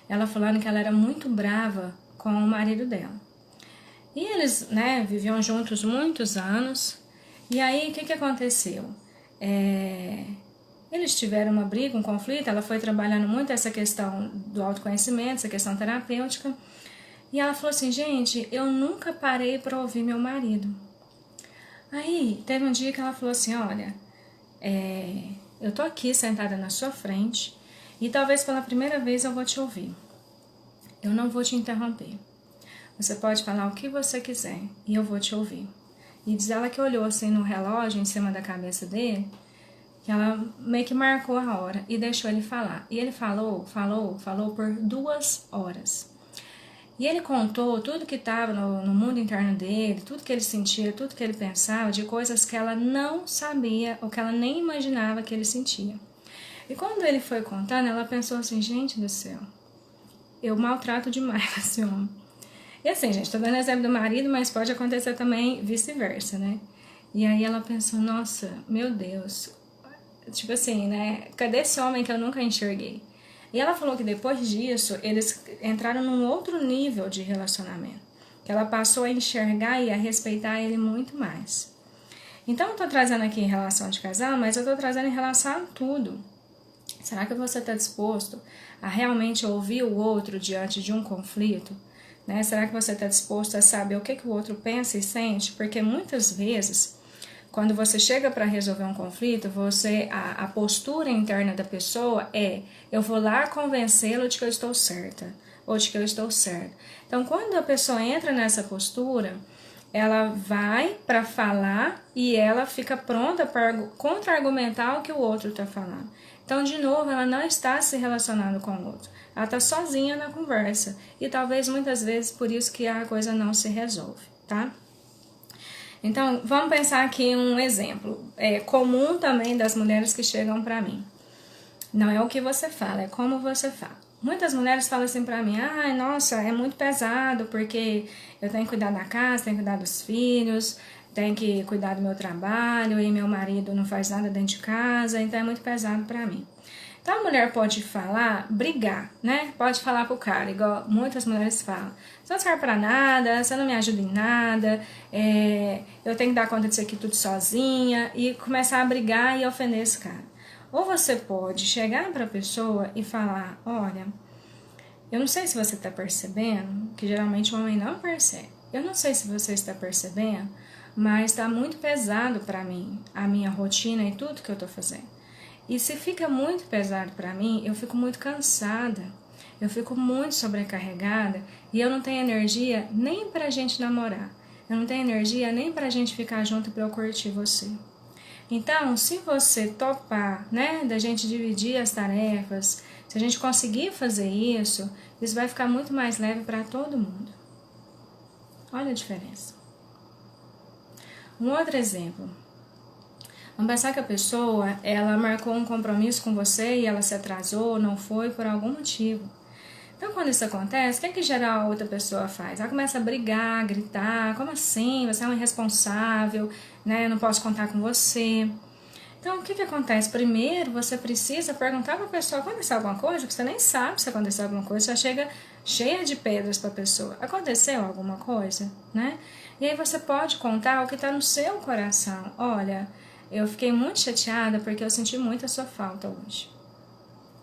ela falando que ela era muito brava com o marido dela. E eles, né, viviam juntos muitos anos, e aí o que aconteceu? Eles tiveram uma briga, um conflito, ela foi trabalhando muito essa questão do autoconhecimento, essa questão terapêutica, e ela falou assim, gente, eu nunca parei para ouvir meu marido. Aí, teve um dia que ela falou assim, olha, eu tô aqui sentada na sua frente, e talvez pela primeira vez eu vou te ouvir. Eu não vou te interromper. Você pode falar o que você quiser, e eu vou te ouvir. E diz ela que olhou assim no relógio, em cima da cabeça dele, que ela meio que marcou a hora e deixou ele falar. E ele falou por 2 horas. E ele contou tudo que estava no mundo interno dele, tudo que ele sentia, tudo que ele pensava, de coisas que ela não sabia ou que ela nem imaginava que ele sentia. E quando ele foi contando, ela pensou assim, gente do céu, eu maltrato demais esse homem. E assim, gente, tô dando exemplo do marido, mas pode acontecer também vice-versa, né? E aí ela pensou, nossa, meu Deus, tipo assim, né? Cadê esse homem que eu nunca enxerguei? E ela falou que depois disso, eles entraram num outro nível de relacionamento. Que ela passou a enxergar e a respeitar ele muito mais. Então, eu tô trazendo aqui em relação de casal, mas eu tô trazendo em relação a tudo. Será que você está disposto a realmente ouvir o outro diante de um conflito? Né? Será que você está disposto a saber o que o outro pensa e sente? Porque muitas vezes, quando você chega para resolver um conflito, a postura interna da pessoa é, eu vou lá convencê-lo de que eu estou certa, ou de que eu estou certo. Então, quando a pessoa entra nessa postura, ela vai para falar e ela fica pronta para contra-argumentar o que o outro está falando. Então, de novo, ela não está se relacionando com o outro. Ela está sozinha na conversa. E talvez muitas vezes por isso que a coisa não se resolve, tá? Então, vamos pensar aqui um exemplo comum também das mulheres que chegam para mim. Não é o que você fala, é como você fala. Muitas mulheres falam assim pra mim, nossa, é muito pesado porque eu tenho que cuidar da casa, tenho que cuidar dos filhos, tenho que cuidar do meu trabalho e meu marido não faz nada dentro de casa, então é muito pesado pra mim. Então a mulher pode falar, brigar, né? Pode falar pro cara, igual muitas mulheres falam. Você não serve pra nada, você não me ajuda em nada, eu tenho que dar conta disso aqui tudo sozinha, e começar a brigar e ofender esse cara. Ou você pode chegar pra pessoa e falar, olha, eu não sei se você está percebendo, que geralmente o homem não percebe. Eu não sei se você está percebendo, mas está muito pesado para mim, a minha rotina e tudo que eu estou fazendo. E se fica muito pesado para mim, eu fico muito cansada, eu fico muito sobrecarregada e eu não tenho energia nem para a gente namorar. Eu não tenho energia nem para a gente ficar junto para eu curtir você. Então, se você topar, né, da gente dividir as tarefas, se a gente conseguir fazer isso vai ficar muito mais leve para todo mundo. Olha a diferença. Um outro exemplo. Vamos pensar que a pessoa, ela marcou um compromisso com você e ela se atrasou, não foi por algum motivo. Então, quando isso acontece, o que é que geral a outra pessoa faz? Ela começa a brigar, gritar, como assim? Você é um irresponsável, né? Eu não posso contar com você. Então, o que que acontece? Primeiro, você precisa perguntar para a pessoa, aconteceu alguma coisa? Porque você nem sabe se aconteceu alguma coisa, você já chega cheia de pedras para a pessoa. Aconteceu alguma coisa, né? E aí você pode contar o que está no seu coração. Olha, eu fiquei muito chateada porque eu senti muito a sua falta hoje.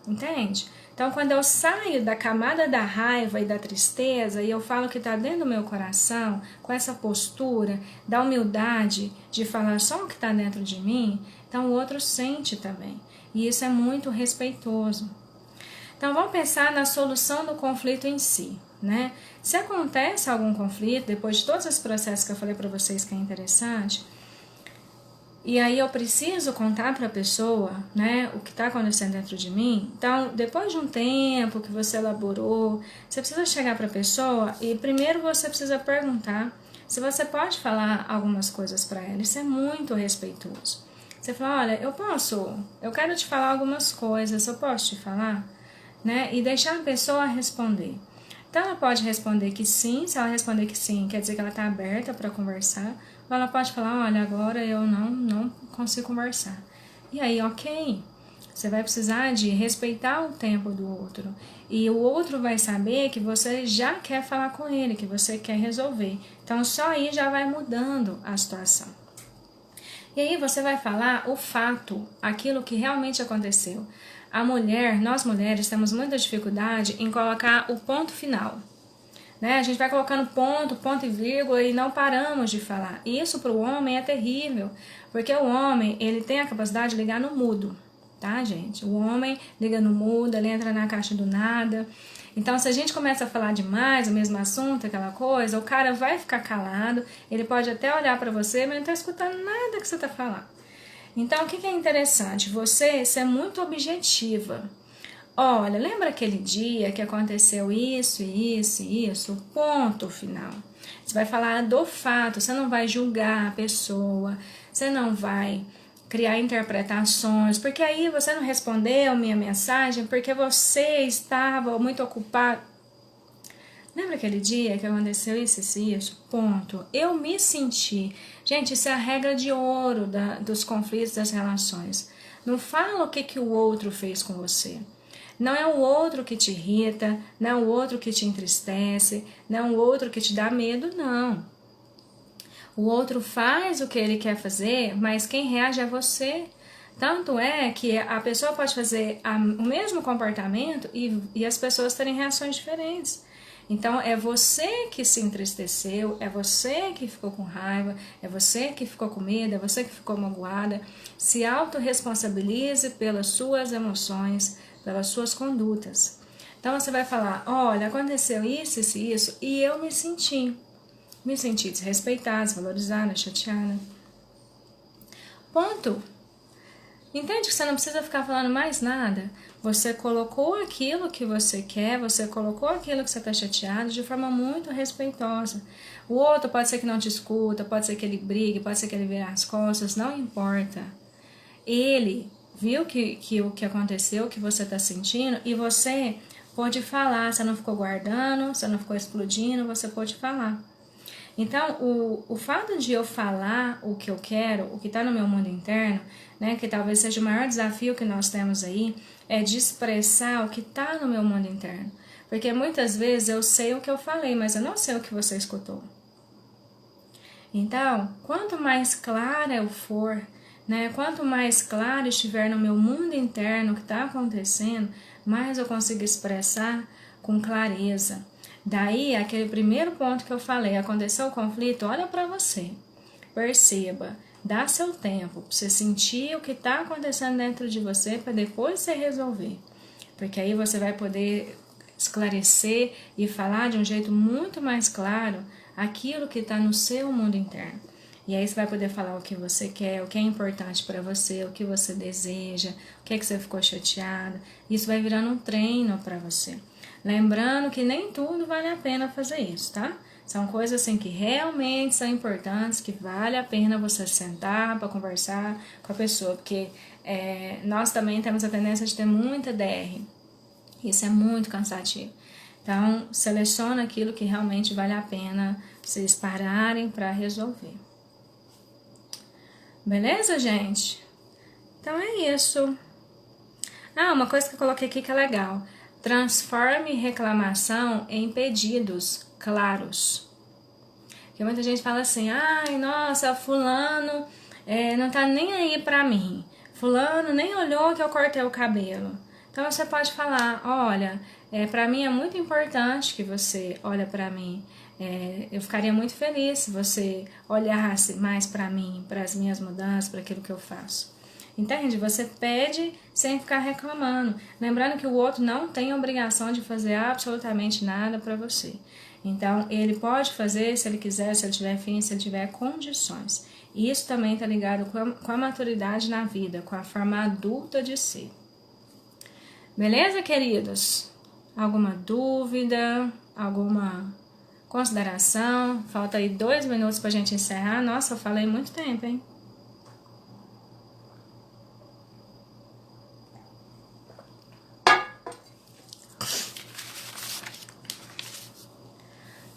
Entende? Então, quando eu saio da camada da raiva e da tristeza e eu falo o que está dentro do meu coração, com essa postura da humildade de falar só o que está dentro de mim, então o outro sente também. E isso é muito respeitoso. Então, vamos pensar na solução do conflito em si, né? Se acontece algum conflito, depois de todos os processos que eu falei para vocês que é interessante, e aí eu preciso contar para a pessoa, né, o que está acontecendo dentro de mim. Então, depois de um tempo que você elaborou, você precisa chegar para a pessoa e primeiro você precisa perguntar se você pode falar algumas coisas para ela. Isso é muito respeitoso. Você fala, olha, eu quero te falar algumas coisas, eu posso te falar? Né? E deixar a pessoa responder. Então ela pode responder que sim, se ela responder que sim, quer dizer que ela está aberta para conversar, ou ela pode falar, olha, agora eu não consigo conversar. E aí, ok, você vai precisar de respeitar o tempo do outro, e o outro vai saber que você já quer falar com ele, que você quer resolver. Então só aí já vai mudando a situação. E aí você vai falar o fato, aquilo que realmente aconteceu. A mulher, nós mulheres, temos muita dificuldade em colocar o ponto final. Né? A gente vai colocando ponto e vírgula e não paramos de falar. E isso para o homem é terrível, porque o homem ele tem a capacidade de ligar no mudo, tá, gente? O homem liga no mudo, ele entra na caixa do nada. Então, se a gente começa a falar demais o mesmo assunto, aquela coisa, o cara vai ficar calado, ele pode até olhar para você, mas não está escutando nada que você está falando. Então, o que é interessante? Você ser muito objetiva. Olha, lembra aquele dia que aconteceu isso, ponto final. Você vai falar do fato, você não vai julgar a pessoa, você não vai criar interpretações, porque aí você não respondeu minha mensagem porque você estava muito ocupado. Lembra aquele dia que aconteceu isso, ponto. Eu me senti. Gente, isso é a regra de ouro dos conflitos, das relações. Não fala o que o outro fez com você. Não é o outro que te irrita, não é o outro que te entristece, não é o outro que te dá medo, não. O outro faz o que ele quer fazer, mas quem reage é você. Tanto é que a pessoa pode fazer o mesmo comportamento e as pessoas terem reações diferentes. Então, é você que se entristeceu, é você que ficou com raiva, é você que ficou com medo, é você que ficou magoada. Se autorresponsabilize pelas suas emoções, pelas suas condutas. Então, você vai falar, olha, aconteceu isso, e eu me senti desrespeitada, desvalorizada, chateada. Ponto. Entende que você não precisa ficar falando mais nada? Você colocou aquilo que você quer, você colocou aquilo que você está chateado de forma muito respeitosa. O outro pode ser que não te escuta, pode ser que ele brigue, pode ser que ele vire as costas, não importa. Ele viu o que aconteceu, o que você está sentindo, e você pode falar, você não ficou guardando, você não ficou explodindo, você pode falar. Então, o fato de eu falar o que eu quero, o que está no meu mundo interno, né, que talvez seja o maior desafio que nós temos aí, é de expressar o que está no meu mundo interno. Porque muitas vezes eu sei o que eu falei, mas eu não sei o que você escutou. Então, quanto mais clara eu for, né, quanto mais claro estiver no meu mundo interno o que está acontecendo, mais eu consigo expressar com clareza. Daí, aquele primeiro ponto que eu falei, aconteceu o conflito, olha para você, perceba, dá seu tempo para você sentir o que está acontecendo dentro de você para depois você resolver. Porque aí você vai poder esclarecer e falar de um jeito muito mais claro aquilo que está no seu mundo interno. E aí você vai poder falar o que você quer, o que é importante para você, o que você deseja, o que é que você ficou chateado. Isso vai virando um treino para você. Lembrando que nem tudo vale a pena fazer isso, tá? São coisas assim que realmente são importantes, que vale a pena você sentar para conversar com a pessoa, porque nós também temos a tendência de ter muita DR. Isso é muito cansativo. Então, seleciona aquilo que realmente vale a pena vocês pararem para resolver. Beleza, gente? Então é isso. Uma coisa que eu coloquei aqui que é legal. Transforme reclamação em pedidos claros. Porque muita gente fala assim, ai, nossa, fulano não tá nem aí pra mim. Fulano nem olhou que eu cortei o cabelo. Então você pode falar, olha, pra mim é muito importante que você olhe pra mim. Eu ficaria muito feliz se você olhasse mais pra mim, para as minhas mudanças, para aquilo que eu faço. Entende? Você pede sem ficar reclamando. Lembrando que o outro não tem obrigação de fazer absolutamente nada para você. Então, ele pode fazer se ele quiser, se ele tiver fim, se ele tiver condições. E isso também está ligado com a maturidade na vida, com a forma adulta de ser. Beleza, queridos? Alguma dúvida? Alguma consideração? Falta aí 2 minutos para a gente encerrar. Nossa, eu falei muito tempo, hein?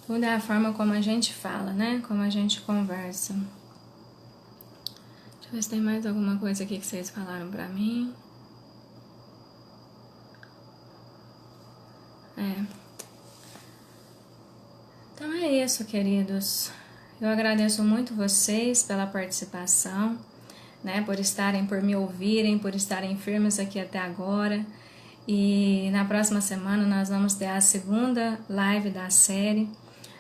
Tudo é a forma como a gente fala, né? Como a gente conversa. Deixa eu ver se tem mais alguma coisa aqui que vocês falaram pra mim. Então é isso, queridos. Eu agradeço muito vocês pela participação, né? Por me ouvirem, por estarem firmes aqui até agora. E na próxima semana nós vamos ter a segunda live da série.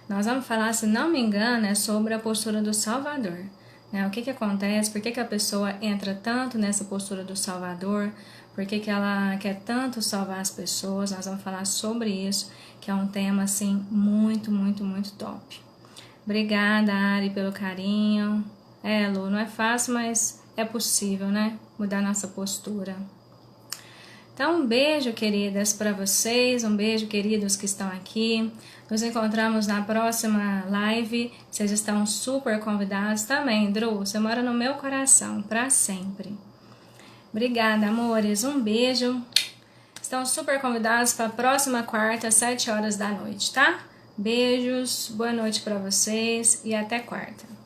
Nós vamos falar, se não me engano, sobre a postura do Salvador. Né? O que acontece, por que a pessoa entra tanto nessa postura do Salvador, por que ela quer tanto salvar as pessoas. Nós vamos falar sobre isso, que é um tema assim muito, muito, muito top. Obrigada, Ari, pelo carinho. Lu, não é fácil, mas é possível, né? Mudar nossa postura. Então, um beijo, queridas, para vocês. Um beijo, queridos que estão aqui. Nos encontramos na próxima live. Vocês estão super convidados também. Dru, você mora no meu coração, para sempre. Obrigada, amores. Um beijo. Estão super convidados para a próxima quarta, às 7 horas da noite, tá? Beijos, boa noite para vocês e até quarta.